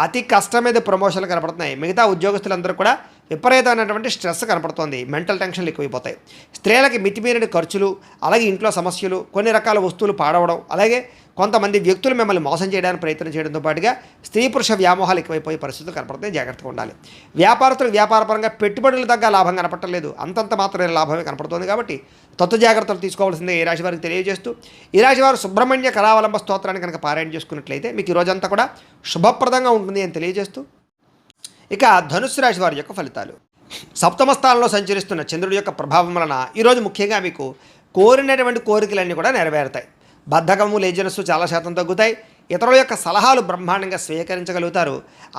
అతి కష్టం మీద ప్రమోషన్లు కనపడుతున్నాయి. మిగతా ఉద్యోగస్తులందరూ కూడా విపరీతమైనటువంటి స్ట్రెస్ కనపడుతోంది. మెంటల్ టెన్షన్లు ఎక్కువైపోతాయి. స్త్రీలకి మితిమీరిన ఖర్చులు, అలాగే ఇంట్లో సమస్యలు, కొన్ని రకాల వస్తువులు పాడవడం, అలాగే కొంతమంది వ్యక్తులు మిమ్మల్ని మోసం చేయడానికి ప్రయత్నం చేయడంతో పాటుగా స్త్రీ పురుష వ్యామోహాలు ఎక్కువైపోయే పరిస్థితులు కనపడుతున్నాయి. జాగ్రత్తగా ఉండాలి. వ్యాపారస్తులకు వ్యాపారపరంగా పెట్టుబడులు తగ్గ లాభం కనపడలేదు. అంతంత మాత్రమే లాభమే కనపడుతుంది. కాబట్టి తత్వ జాగ్రత్తలు తీసుకోవాల్సిందే ఈ రాశి వారికి తెలియజేస్తూ, ఈ రాశి వారు సుబ్రహ్మణ్య కళావలంబ స్తోత్రాన్ని కనుక పారాయణ చేసుకున్నట్లయితే మీకు ఈ రోజంతా కూడా శుభప్రదంగా ఉంటుంది అని తెలియజేస్తూ, ఇక ధనుస్సు రాశి వారి యొక్క ఫలితాలు. సప్తమ స్థానంలో సంచరిస్తున్న చంద్రుడి యొక్క ప్రభావం వలన ఈరోజు ముఖ్యంగా మీకు కోరినటువంటి కోరికలన్నీ కూడా నెరవేరుతాయి. బద్ధకము, లేజినెస్ చాలా శాతం తగ్గుతాయి. ఇతరుల యొక్క సలహాలు బ్రహ్మాండంగా స్వీకరించగలుగుతారు.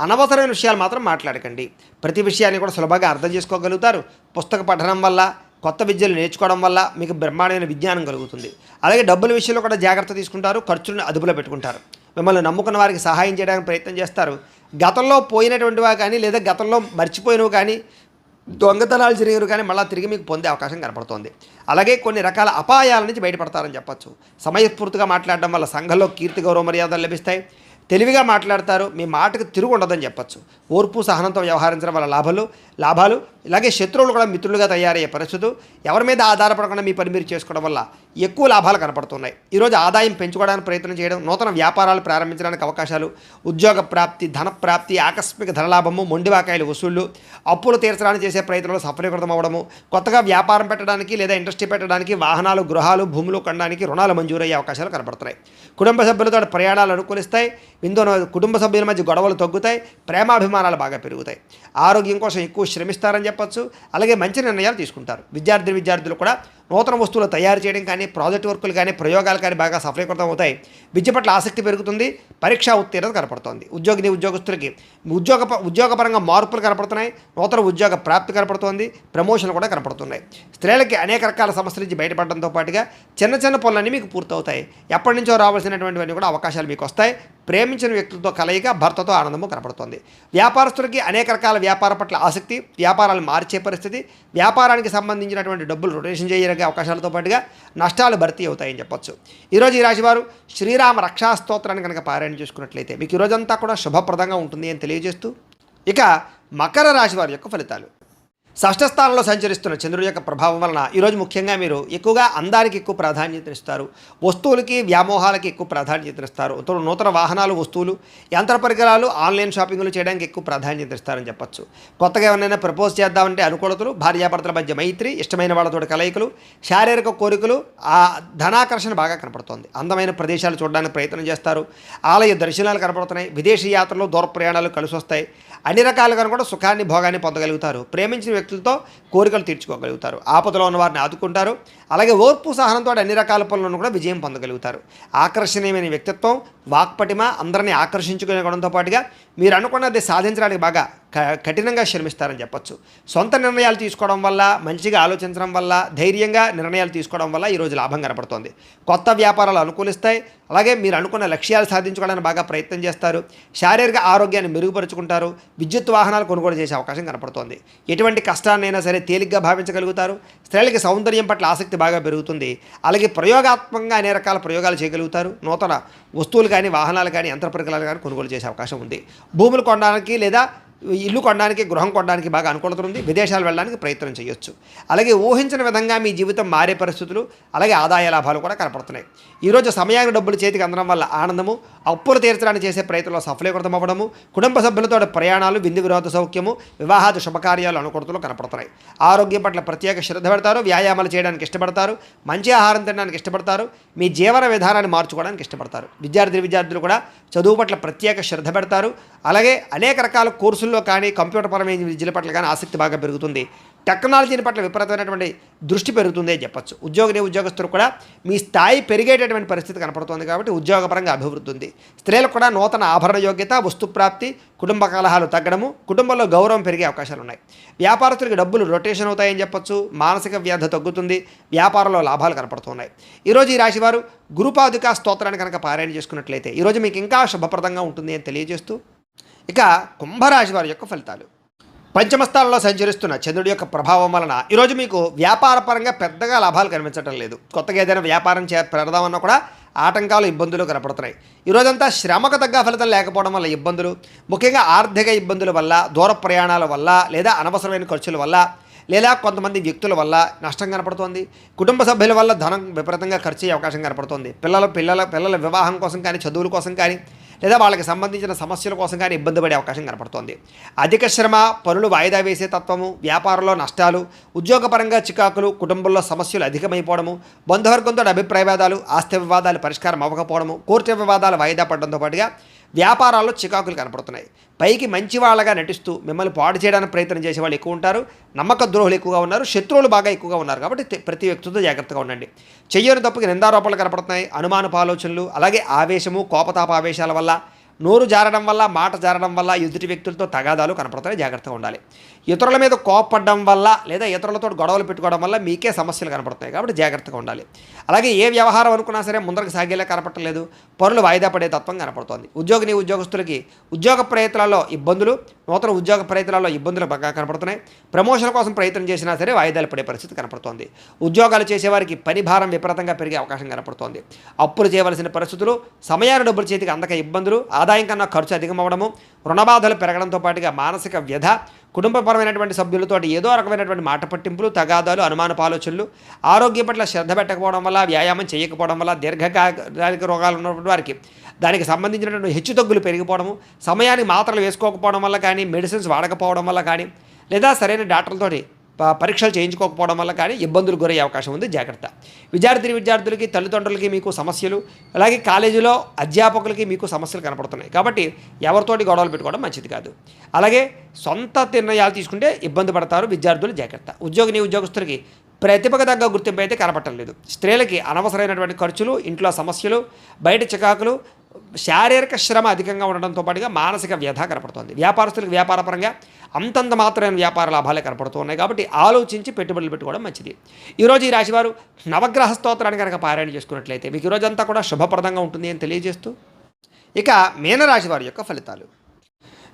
అనవసరమైన విషయాలు మాత్రం మాట్లాడకండి. ప్రతి విషయాన్ని కూడా సులభంగా అర్థం చేసుకోగలుగుతారు. పుస్తక పఠనం వల్ల, కొత్త విద్యలు నేర్చుకోవడం వల్ల మీకు బ్రహ్మాండమైన విజ్ఞానం కలుగుతుంది. అలాగే డబ్బుల విషయంలో కూడా జాగ్రత్త తీసుకుంటారు. ఖర్చులను అదుపులో పెట్టుకుంటారు. మిమ్మల్ని నమ్ముకున్న వారికి సహాయం చేయడానికి ప్రయత్నం చేస్తారు. గతంలో పోయినటువంటివి కానీ లేదా గతంలో మర్చిపోయినవి కానీ, దొంగతనాలు జరిగినవి కానీ మళ్ళీ తిరిగి మీకు పొందే అవకాశం కనపడుతోంది. అలాగే కొన్ని రకాల అపాయాల నుంచి బయటపడతారని చెప్పచ్చు. సమయస్ఫూర్తిగా మాట్లాడడం వల్ల సంఘంలో కీర్తి, గౌరవ మర్యాదలు లభిస్తాయి. తెలివిగా మాట్లాడతారు. మీ మాటకు తిరుగు ఉండదని చెప్పచ్చు. ఓర్పు, సహనంతో వ్యవహరించడం వల్ల లాభాలు ఇలాగే శత్రువులు కూడా మిత్రులుగా తయారయ్యే పరిస్థితులు, ఎవరి మీద ఆధారపడకుండా మీ పని మీరు చేసుకోవడం వల్ల ఎక్కువ లాభాలు కనపడుతున్నాయి. ఈరోజు ఆదాయం పెంచుకోవడానికి ప్రయత్నం చేయడం, నూతన వ్యాపారాలు ప్రారంభించడానికి అవకాశాలు, ఉద్యోగ ప్రాప్తి, ధన ప్రాప్తి, ఆకస్మిక ధనలాభము, మొండివాకాయలు వసూళ్లు, అప్పులు తీర్చడానికి చేసే ప్రయత్నంలో సఫలీకృతం అవ్వడము, కొత్తగా వ్యాపారం పెట్టడానికి లేదా ఇండస్ట్రీ పెట్టడానికి, వాహనాలు, గృహాలు, భూములు కొనడానికి రుణాలు మంజూరయ్యే అవకాశాలు కనపడుతున్నాయి. కుటుంబ సభ్యులతో ప్రయాణాలు అనుకూలిస్తాయి. ఇందులో కుటుంబ సభ్యుల మధ్య గొడవలు తగ్గుతాయి. ప్రేమాభిమానాలు బాగా పెరుగుతాయి. ఆరోగ్యం కోసం ఎక్కువ శ్రమిస్తారని చెప్పొచ్చు. అలాగే మంచి నిర్ణయాలు తీసుకుంటారు. విద్యార్థులు కూడా నూతన వస్తువులు తయారు చేయడం కానీ, ప్రాజెక్ట్ వర్కులు కానీ, ప్రయోగాలు కానీ బాగా సఫలీకృతం అవుతాయి. విద్య పట్ల ఆసక్తి పెరుగుతుంది. పరీక్షా ఉత్తీర్ణత కనపడుతుంది. ఉద్యోగస్తులకి ఉద్యోగపరంగా మార్పులు కనపడుతున్నాయి. నూతన ఉద్యోగ ప్రాప్తి కనపడుతోంది. ప్రమోషన్లు కూడా కనపడుతున్నాయి. స్త్రీలకి అనేక రకాల సమస్యల నుంచి బయటపడడంతో పాటుగా చిన్న చిన్న పనులన్నీ మీకు పూర్తవుతాయి. ఎప్పటి నుంచో రావాల్సినటువంటివన్నీ కూడా అవకాశాలు మీకు వస్తాయి. ప్రేమించిన వ్యక్తులతో కలయిక, భర్తతో ఆనందము కనపడుతుంది. వ్యాపారస్తులకి అనేక రకాల వ్యాపారం పట్ల ఆసక్తి, వ్యాపారాలు మార్చే పరిస్థితి, వ్యాపారానికి సంబంధించినటువంటి డబ్బులు రొటేషన్ చేయడానికి అవకాశాలతో పాటుగా నష్టాలు భర్తీ అవుతాయని చెప్పొచ్చు. ఈరోజు ఈ రాశివారు శ్రీరామ రక్షా స్తోత్రాన్ని కనుక పారాయణ చేసుకున్నట్లయితే మీకు ఈరోజంతా కూడా శుభప్రదంగా ఉంటుంది అని తెలియజేస్తూ, ఇక మకర రాశి వారి యొక్క ఫలితాలు. షష్ఠ స్థానంలో సంచరిస్తున్న చంద్రుడి యొక్క ప్రభావం వలన ఈరోజు ముఖ్యంగా మీరు ఎక్కువగా అందానికి ఎక్కువ ప్రాధాన్యతనిస్తారు. వస్తువులకి, వ్యామోహాలకి ఎక్కువ ప్రాధాన్యతనిస్తారు. నూతన వాహనాలు, వస్తువులు, యంత్ర పరికరాలు, ఆన్లైన్ షాపింగ్లు చేయడానికి ఎక్కువ ప్రాధాన్యత ఇస్తారని చెప్పచ్చు. కొత్తగా ఎవరైనా ప్రపోజ్ చేద్దామంటే అనుకూలతలు, భార్యాభర్తల మధ్య మైత్రి, ఇష్టమైన వాళ్ళతో కలయికలు, శారీరక కోరికలు, ఆ ధనాకర్షణ బాగా కనపడుతోంది. అందమైన ప్రదేశాలు చూడడానికి ప్రయత్నం చేస్తారు. ఆలయ దర్శనాలు కనపడుతున్నాయి. విదేశీ యాత్రలు, దూర ప్రయాణాలు కలిసి వస్తాయి. అన్ని రకాలుగా కూడా సుఖాన్ని, భోగాన్ని పొందగలుగుతారు. ప్రేమించిన వ్యక్తులతో కోరికలు తీర్చుకోగలుగుతారు. ఆపదలో ఉన్న వారిని ఆదుకుంటారు. అలాగే ఓర్పు సహనంతో అన్ని రకాల పనులను కూడా విజయం పొందగలుగుతారు. ఆకర్షణీయమైన వ్యక్తిత్వం, వాక్పటిమ, అందరినీ ఆకర్షించుకునే గుణంతో పాటుగా మీరు అనుకున్నది సాధించడానికి బాగా కఠినంగా శ్రమిస్తారని చెప్పొచ్చు. సొంత నిర్ణయాలు తీసుకోవడం వల్ల, మంచిగా ఆలోచించడం వల్ల, ధైర్యంగా నిర్ణయాలు తీసుకోవడం వల్ల ఈరోజు లాభం కనపడుతోంది. కొత్త వ్యాపారాలు అనుకూలిస్తాయి. అలాగే మీరు అనుకున్న లక్ష్యాలు సాధించుకోవడానికి బాగా ప్రయత్నం చేస్తారు. శారీరక ఆరోగ్యాన్ని మెరుగుపరుచుకుంటారు. విద్యుత్ వాహనాలు కొనుగోలు చేసే అవకాశం కనపడుతోంది. ఎటువంటి కష్టాన్నైనా సరే తేలిగ్గా భావించగలుగుతారు. స్త్రీలకి సౌందర్యం పట్ల ఆసక్తి బాగా పెరుగుతుంది. అలాగే ప్రయోగాత్మకంగా అనేక రకాల ప్రయోగాలు చేయగలుగుతారు. నూతన వస్తువులు కానీ, వాహనాలు కానీ, యంత్ర పరికరాలు కానీ కొనుగోలు చేసే అవకాశం ఉంది. భూములు కొనడానికి లేదా ఇల్లు కొనడానికి, గృహం కొనడానికి బాగా అనుకూలత ఉంది. విదేశాలు వెళ్ళడానికి ప్రయత్నం చేయొచ్చు. అలాగే ఊహించిన విధంగా మీ జీవితం మారే పరిస్థితులు, అలాగే ఆదాయ లాభాలు కూడా కనపడుతున్నాయి. ఈరోజు సమయానికి డబ్బులు చేతికి అందడం వల్ల ఆనందము, అప్పులు తీర్చడానికి చేసే ప్రయత్నంలో సఫలీకృతం అవ్వడము, కుటుంబ సభ్యులతో ప్రయాణాలు, విందు విరోధ సౌఖ్యము, వివాహాది శుభకార్యాలు అనుకూలతలు కనపడుతున్నాయి. ఆరోగ్యం పట్ల ప్రత్యేక శ్రద్ధ పెడతారు. వ్యాయామాలు చేయడానికి ఇష్టపడతారు. మంచి ఆహారం తినడానికి ఇష్టపడతారు. మీ జీవన విధానాన్ని మార్చుకోవడానికి ఇష్టపడతారు. విద్యార్థులు కూడా చదువు పట్ల ప్రత్యేక శ్రద్ధ పెడతారు. అలాగే అనేక రకాల కోర్సుల్లో కానీ, కంప్యూటర్ పరమైన విద్యల పట్ల కానీ ఆసక్తి బాగా పెరుగుతుంది. టెక్నాలజీని పట్ల విపరీతమైనటువంటి దృష్టి పెరుగుతుంది అని చెప్పచ్చు. ఉద్యోగస్తులు కూడా మీ స్థాయి పెరిగేటటువంటి పరిస్థితి కనపడుతుంది కాబట్టి ఉద్యోగపరంగా అభివృద్ధి ఉంది. స్త్రీలకు కూడా నూతన ఆభరణ యోగ్యత, వస్తుప్రాప్తి, కుటుంబ కలహాలు తగ్గడము, కుటుంబంలో గౌరవం పెరిగే అవకాశాలు ఉన్నాయి. వ్యాపారస్తులకి డబ్బులు రొటేషన్ అవుతాయని చెప్పొచ్చు. మానసిక వ్యాధి తగ్గుతుంది. వ్యాపారంలో లాభాలు కనపడుతున్నాయి. ఈరోజు ఈ రాశివారు గురుపాదుకా స్తోత్రాన్ని కనుక పారాయణ చేసుకున్నట్లయితే ఈరోజు మీకు ఇంకా శుభప్రదంగా ఉంటుంది అని తెలియజేస్తూ, ఇక కుంభరాశి వారి యొక్క ఫలితాలు. పంచమస్థానంలో సంచరిస్తున్న చంద్రుడి యొక్క ప్రభావం వలన ఈరోజు మీకు వ్యాపారపరంగా పెద్దగా లాభాలు కనిపించడం లేదు. కొత్తగా ఏదైనా వ్యాపారం పెడదామన్నా కూడా ఆటంకాలు, ఇబ్బందులు కనపడుతున్నాయి. ఈరోజంతా శ్రమకు తగ్గ ఫలితం లేకపోవడం వల్ల ఇబ్బందులు, ముఖ్యంగా ఆర్థిక ఇబ్బందుల వల్ల, దూర ప్రయాణాల వల్ల, లేదా అనవసరమైన ఖర్చుల వల్ల, లేదా కొంతమంది వ్యక్తుల వల్ల నష్టం కనపడుతోంది. కుటుంబ సభ్యుల వల్ల ధనం విపరీతంగా ఖర్చు అయ్యే అవకాశం కనపడుతోంది. పిల్లల వివాహం కోసం కానీ, చదువుల కోసం కానీ, లేదా వాళ్ళకి సంబంధించిన సమస్యల కోసం కానీ ఇబ్బంది పడే అవకాశం కనపడుతోంది. అధిక శ్రమ, పనులు వాయిదా వేసే తత్వము, వ్యాపారంలో నష్టాలు, ఉద్యోగపరంగా చికాకులు, కుటుంబంలో సమస్యలు అధికమైపోవడము, బంధువర్గంతో అభిప్రాయ వివాదాలు, ఆస్తి వివాదాలు పరిష్కారం అవ్వకపోవడము, కోర్టు వివాదాలు వాయిదా పడడంతో పాటుగా వ్యాపారాల్లో చికాకులు కనపడుతున్నాయి. పైకి మంచి వాళ్ళగా నటిస్తూ మిమ్మల్ని పాడు చేయడానికి ప్రయత్నం చేసే వాళ్ళు ఎక్కువ ఉంటారు. నమ్మక ద్రోహులు ఎక్కువగా ఉన్నారు. శత్రువులు బాగా ఎక్కువగా ఉన్నారు. కాబట్టి ప్రతి వ్యక్తితో జాగ్రత్తగా ఉండండి. చెయ్యని తప్పుకి నిందారోపణలు కనపడుతున్నాయి. అనుమానపు ఆలోచనలు, అలాగే ఆవేశము, కోపతాప ఆవేశాల వల్ల, నోరు జారడం వల్ల, మాట జారడం వల్ల ఎదుటి వ్యక్తులతో తగాదాలు కనపడతాయి. జాగ్రత్తగా ఉండాలి. ఇతరుల మీద కోపపడడం వల్ల లేదా ఇతరులతో గొడవలు పెట్టుకోవడం వల్ల మీకే సమస్యలు కనపడుతున్నాయి. కాబట్టి జాగ్రత్తగా ఉండాలి. అలాగే ఏ వ్యవహారం అనుకున్నా సరే ముందరకు సాగేలా కనపడలేదు. పనులు వాయిదా పడే తత్వం కనపడుతోంది. ఉద్యోగస్తులకి ఉద్యోగ ప్రయత్నాల్లో ఇబ్బందులు, నూతన ఉద్యోగ ప్రయత్నాల్లో ఇబ్బందులు బాగా కనపడుతున్నాయి. ప్రమోషన్ కోసం ప్రయత్నం చేసినా సరే వాయిదాలు పడే పరిస్థితి కనపడుతోంది. ఉద్యోగాలు చేసేవారికి పని భారం విపరీతంగా పెరిగే అవకాశం కనపడుతోంది. అప్పులు చేయవలసిన పరిస్థితులు, సమయాన్ని డబ్బులు చేతికి అందక ఇబ్బందులు, ఆదాయం కన్నా ఖర్చు అధికమవడము, రుణబాధలు పెరగడంతో పాటుగా మానసిక వ్యధ, కుటుంబపరమైనటువంటి సభ్యులతో ఏదో రకమైనటువంటి మాట పట్టింపులు, తగాదాలు, అనుమానపు ఆలోచనలు, ఆరోగ్యం పట్ల శ్రద్ధ పెట్టకపోవడం వల్ల, వ్యాయామం చేయకపోవడం వల్ల, దీర్ఘకాలిక రోగాలు ఉన్నటువంటి వారికి దానికి సంబంధించినటువంటి హెచ్చుతగ్గులు పెరిగిపోవడము, సమయానికి మాత్రలు వేసుకోకపోవడం వల్ల కానీ, మెడిసిన్స్ వాడకపోవడం వల్ల కానీ, లేదా సరైన డాక్టర్లతోటి పరీక్షలు చేయించుకోకపోవడం వల్ల కానీ ఇబ్బందులు గురయ్యే అవకాశం ఉంది. జాగ్రత్త. విద్యార్థులకి, తల్లిదండ్రులకి మీకు సమస్యలు, అలాగే కాలేజీలో అధ్యాపకులకి మీకు సమస్యలు కనపడుతున్నాయి. కాబట్టి ఎవరితోటి గొడవలు పెట్టుకోవడం మంచిది కాదు. అలాగే సొంత నిర్ణయాలు తీసుకుంటే ఇబ్బంది పడతారు విద్యార్థులు. జాగ్రత్త. ఉద్యోగస్తులకి ప్రతిభకు తగ్గ గుర్తింపు అయితే కనపడటం లేదు. స్త్రీలకి అనవసరమైనటువంటి ఖర్చులు, ఇంట్లో సమస్యలు, బయట చికాకులు, శారీరక శ్రమ అధికంగా ఉండడంతో పాటుగా మానసిక వ్యధ కనపడుతుంది. వ్యాపారస్తులకు వ్యాపారపరంగా అంతంత మాత్రమైన వ్యాపార లాభాలే కనపడుతున్నాయి. కాబట్టి ఆలోచించి పెట్టుబడులు పెట్టుకోవడం మంచిది. ఈరోజు ఈ రాశివారు నవగ్రహ స్తోత్రాన్ని కనుక పారాయణ చేసుకున్నట్లయితే మీకు ఈరోజంతా కూడా శుభప్రదంగా ఉంటుంది అని తెలియజేస్తూ, ఇక మీనరాశి వారి యొక్క ఫలితాలు.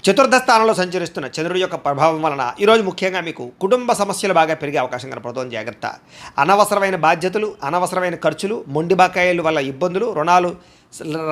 చతుర్థ స్థానంలో సంచరిస్తున్న చంద్రుడి యొక్క ప్రభావం వలన ఈరోజు ముఖ్యంగా మీకు కుటుంబ సమస్యలు బాగా పెరిగే అవకాశం కనపడుతోంది. జాగ్రత్త. అనవసరమైన బాధ్యతలు, అనవసరమైన ఖర్చులు, మొండి బకాయిల వల్ల ఇబ్బందులు, రుణాలు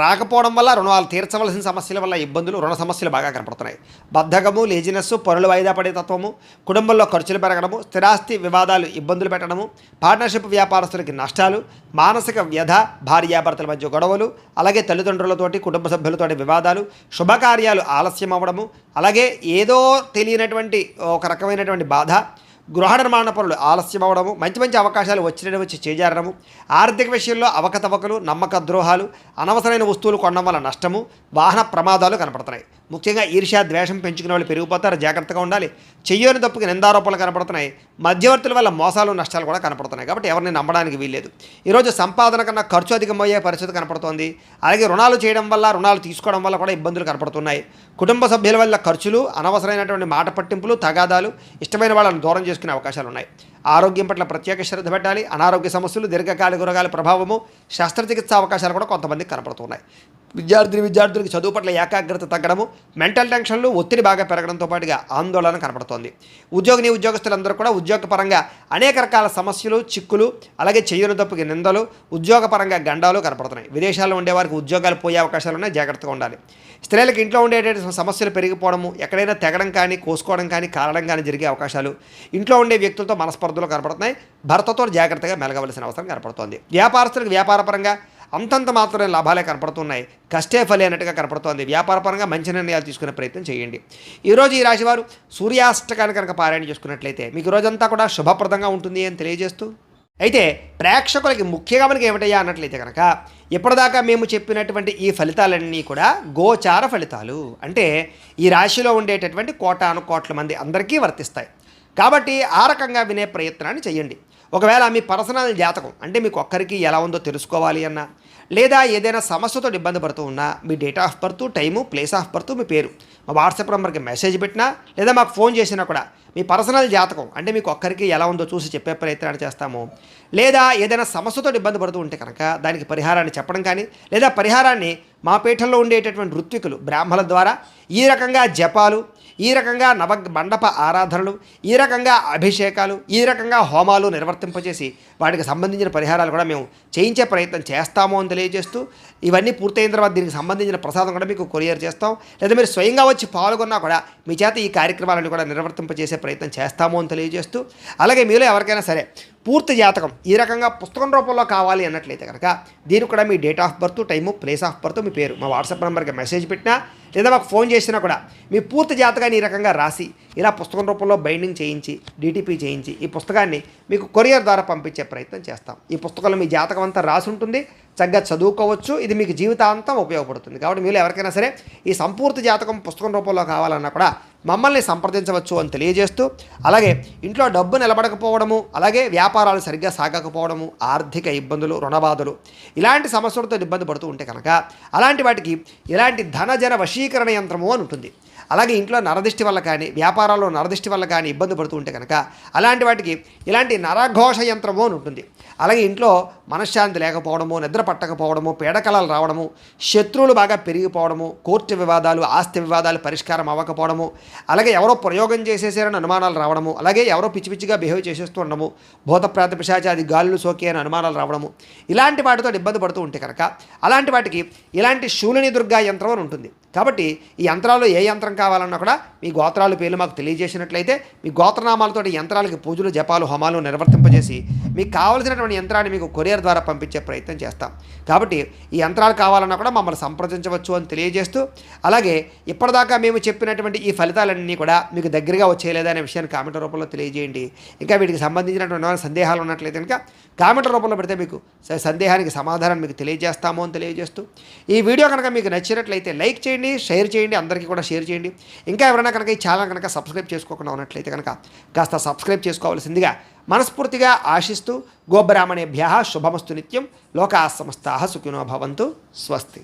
రాకపోవడం వల్ల, రుణాలు తీర్చవలసిన సమస్యల వల్ల ఇబ్బందులు, రుణ సమస్యలు బాగా కనపడుతున్నాయి. బద్ధకము, లేజినెస్, పనులు వాయిదా పడే తత్వము, కుటుంబంలో ఖర్చులు పెరగడము, స్థిరాస్తి వివాదాలు ఇబ్బందులు పెట్టడము, పార్ట్నర్షిప్ వ్యాపారస్తులకి నష్టాలు, మానసిక వ్యధ, భార్యాభర్తల మధ్య గొడవలు, అలాగే తల్లిదండ్రులతోటి, కుటుంబ సభ్యులతోటి వివాదాలు, శుభకార్యాలు ఆలస్యం అవ్వడము, అలాగే ఏదో తెలియనటువంటి ఒక రకమైనటువంటి బాధ, గృహ నిర్మాణ పనులు ఆలస్యం అవ్వడము, మంచి అవకాశాలు వచ్చి చేజారడము, ఆర్థిక విషయంలో అవకతవకలు, నమ్మక ద్రోహాలు, అనవసరమైన వస్తువులు కొనడం వల్ల నష్టము, వాహన ప్రమాదాలు కనపడుతున్నాయి. ముఖ్యంగా ఈర్ష్య, ద్వేషం పెంచుకునే వాళ్ళు పెరిగిపోతారు. జాగ్రత్తగా ఉండాలి. చెయ్యని తప్పుకి నిందారోపణలు కనపడుతున్నాయి. మధ్యవర్తుల వల్ల మోసాలు, నష్టాలు కూడా కనపడుతున్నాయి. కాబట్టి ఎవరిని నమ్మడానికి వీల్లేదు. ఈరోజు సంపాదన కన్నా ఖర్చు అధికమయ్యే పరిస్థితి కనపడుతోంది. అలాగే రుణాలు చేయడం వల్ల, రుణాలు తీసుకోవడం వల్ల కూడా ఇబ్బందులు కనపడుతున్నాయి. కుటుంబ సభ్యుల వల్ల ఖర్చులు, అనవసరమైనటువంటి మాట పట్టింపులు, తగాదాలు, ఇష్టమైన వాళ్ళని దూరం చేసుకునే అవకాశాలు ఉన్నాయి. ఆరోగ్యం పట్ల ప్రత్యేక శ్రద్ధ పెట్టాలి. అనారోగ్య సమస్యలు, దీర్ఘకాలిక రోగాల ప్రభావము, శస్త్రచికిత్స అవకాశాలు కూడా కొంతమందికి కనపడుతున్నాయి. విద్యార్థులకి చదువు పట్ల ఏకాగ్రత తగ్గడము, మెంటల్ టెన్షన్లు, ఒత్తిడి బాగా పెరగడంతో పాటుగా ఆందోళన కనపడుతోంది. ఉద్యోగస్తులందరూ కూడా ఉద్యోగపరంగా అనేక రకాల సమస్యలు, చిక్కులు, అలాగే చెయ్యని తప్పుకి నిందలు, ఉద్యోగపరంగా గండాలు కనపడుతున్నాయి. విదేశాల్లో ఉండేవారికి ఉద్యోగాలు పోయే అవకాశాలు ఉన్నాయి. జాగ్రత్తగా ఉండాలి. స్త్రీలకు ఇంట్లో ఉండేటువంటి సమస్యలు పెరిగిపోవడము, ఎక్కడైనా తెగడం కానీ, కోసుకోవడం కానీ, కారడం కానీ జరిగే అవకాశాలు, ఇంట్లో ఉండే వ్యక్తులతో మనస్పర్ధలు కనపడుతున్నాయి. భర్తతో జాగ్రత్తగా మెలగవలసిన అవసరం కనపడుతోంది. వ్యాపారస్తులకు వ్యాపారపరంగా అంతంత మాత్రమే లాభాలే కనపడుతున్నాయి. కష్టే ఫలి అన్నట్టుగా కనపడుతోంది. వ్యాపారపరంగా మంచి నిర్ణయాలు తీసుకునే ప్రయత్నం చేయండి. ఈరోజు ఈ రాశివారు సూర్యాష్టకాన్ని కనుక పారాయణ చేసుకున్నట్లయితే మీకు రోజంతా కూడా శుభప్రదంగా ఉంటుంది అని తెలియజేస్తూ, అయితే ప్రేక్షకులకి ముఖ్యంగా మనకి ఏమిటయ్యా అన్నట్లయితే కనుక ఇప్పటిదాకా మేము చెప్పినటువంటి ఈ ఫలితాలన్నీ కూడా గోచార ఫలితాలు. అంటే ఈ రాశిలో ఉండేటటువంటి కోట్ల మంది అందరికీ వర్తిస్తాయి. కాబట్టి ఆ రకంగా వినే ప్రయత్నాన్ని చేయండి. ఒకవేళ మీ పర్సనల్ జాతకం అంటే మీకు ఒక్కరికి ఎలా ఉందో తెలుసుకోవాలి అన్నా, లేదా ఏదైనా సమస్యతో ఇబ్బంది పడుతూ ఉన్నా మీ date of birth, time, place of birth, మీ పేరు మా వాట్సాప్ నెంబర్కి మెసేజ్ పెట్టినా లేదా మాకు ఫోన్ చేసినా కూడా మీ పర్సనల్ జాతకం అంటే మీకు ఒక్కరికి ఎలా ఉందో చూసి చెప్పే ప్రయత్నాన్ని చేస్తాము. లేదా ఏదైనా సమస్యతో ఇబ్బంది పడుతూ ఉంటే కనుక దానికి పరిహారాన్ని చెప్పడం కానీ, లేదా పరిహారాన్ని మా పీఠంలో ఉండేటటువంటి ఋత్వికులు, బ్రాహ్మణుల ద్వారా ఈ రకంగా జపాలు, ఈ రకంగా మండప ఆరాధనలు, ఈ రకంగా అభిషేకాలు, ఈ రకంగా హోమాలు నిర్వర్తింపజేసి వాటికి సంబంధించిన పరిహారాలు కూడా మేము చేయించే ప్రయత్నం చేస్తాము అని తెలియజేస్తూ, ఇవన్నీ పూర్తయిన తర్వాత దీనికి సంబంధించిన ప్రసాదం కూడా మీకు కొరియర్ చేస్తాం. లేదా మీరు స్వయంగా వచ్చి పాల్గొన్నా కూడా మీ చేత ఈ కార్యక్రమాలను కూడా నిర్వర్తింపజేసే ప్రయత్నం చేస్తాము అని తెలియజేస్తూ, అలాగే మీలో ఎవరికైనా సరే పూర్తి జాతకం ఈ రకంగా పుస్తకం రూపంలో కావాలి అన్నట్లయితే కనుక దీనికి కూడా మీ date of birth, time, place of birth, మీ పేరు మా వాట్సాప్ నెంబర్కి మెసేజ్ పెట్టినా లేదా మాకు ఫోన్ చేసినా కూడా మీ పూర్తి జాతకాన్ని ఈ రకంగా రాసి ఇలా పుస్తకం రూపంలో బైండింగ్ చేయించి, డిటిపి చేయించి ఈ పుస్తకాన్ని మీకు కొరియర్ ద్వారా పంపించే ప్రయత్నం చేస్తాం. ఈ పుస్తకంలో మీ జాతకం అంతా రాసి ఉంటుంది. చక్కగా చదువుకోవచ్చు. ఇది మీకు జీవితాంతం ఉపయోగపడుతుంది. కాబట్టి మీరు ఎవరికైనా సరే ఈ సంపూర్తి జాతకం పుస్తకం రూపంలో కావాలన్నా కూడా మమ్మల్ని సంప్రదించవచ్చు అని తెలియజేస్తూ, అలాగే ఇంట్లో డబ్బు నిలబడకపోవడము, అలాగే వ్యాపారాలు సరిగ్గా సాగకపోవడము, ఆర్థిక ఇబ్బందులు, రుణబాధలు ఇలాంటి సమస్యలతో ఇబ్బంది పడుతూ ఉంటే కనుక అలాంటి వాటికి ఇలాంటి ధనజన వశీకరణ యంత్రము అని ఉంటుంది. అలాగే ఇంట్లో నరదిష్టి వల్ల కానీ, వ్యాపారాల్లో నరదిష్టి వల్ల కానీ ఇబ్బంది పడుతూ ఉంటే కనుక అలాంటి వాటికి ఇలాంటి నరఘోష యంత్రము అని ఉంటుంది. అలాగే ఇంట్లో మనశ్శాంతి లేకపోవడము, నిద్ర పట్టకపోవడము, పీడకలాలు రావడము, శత్రువులు బాగా పెరిగిపోవడము, కోర్టు వివాదాలు, ఆస్తి వివాదాలు పరిష్కారం అవ్వకపోవడము, అలాగే ఎవరో ప్రయోగం చేసేసారని అనుమానాలు రావడము, అలాగే ఎవరో పిచ్చిగా బిహేవ్ చేసేస్తూ ఉండడము, భూతప్రాత పిశాచాది గాలులు సోకే అని అనుమానాలు రావడము, ఇలాంటి వాటితో ఇబ్బంది పడుతూ ఉంటే కనుక అలాంటి వాటికి ఇలాంటి శూలిని దుర్గా యంత్రం అని ఉంటుంది. కాబట్టి ఈ యంత్రాలు ఏ యంత్రం కావాలన్నా కూడా మీ గోత్రాల పేర్లు మాకు తెలియజేసినట్లయితే మీ గోత్రనామాలతో యంత్రాలకి పూజలు జపాలు హోమాలు నిర్వర్తింపజేసి మీకు కావలసినటువంటి యంత్రాన్ని మీకు కొరియర్ ద్వారా పంపించే ప్రయత్నం చేస్తాం. కాబట్టి ఈ యంత్రాలు కావాలన్నా కూడా మమ్మల్ని సంప్రదించవచ్చు అని తెలియజేస్తూ, అలాగే ఇప్పటిదాకా మేము చెప్పినటువంటి ఈ ఫలితాలన్నీ కూడా మీకు దగ్గరగా వచ్చేయలేదా అనే విషయాన్ని కామెంట్ రూపంలో తెలియజేయండి. ఇంకా వీటికి సంబంధించినటువంటి సందేహాలు ఉన్నట్లయితే కనుక కామెంట్ రూపంలో పెడితే మీకు సందేహానికి సమాధానం మీకు తెలియజేస్తాము అని తెలియజేస్తూ, ఈ వీడియో కనుక మీకు నచ్చినట్లయితే లైక్ చేయండి, షేర్ చేయండి, అందరికీ కూడా షేర్ చేయండి. ఇంకా ఎవరైనా కనుక ఈ ఛానల్ కనుక సబ్స్క్రైబ్ చేసుకోకుండా ఉన్నట్లయితే కనుక కాస్త సబ్స్క్రైబ్ చేసుకోవాల్సిందిగా మనస్ఫూర్తిగా ఆశిస్తూ, గోబ్రాహ్మణేభ్యః శుభమస్తు నిత్యం, లోకాః సమస్తాః సుఖినో భవంతు. స్వస్తి.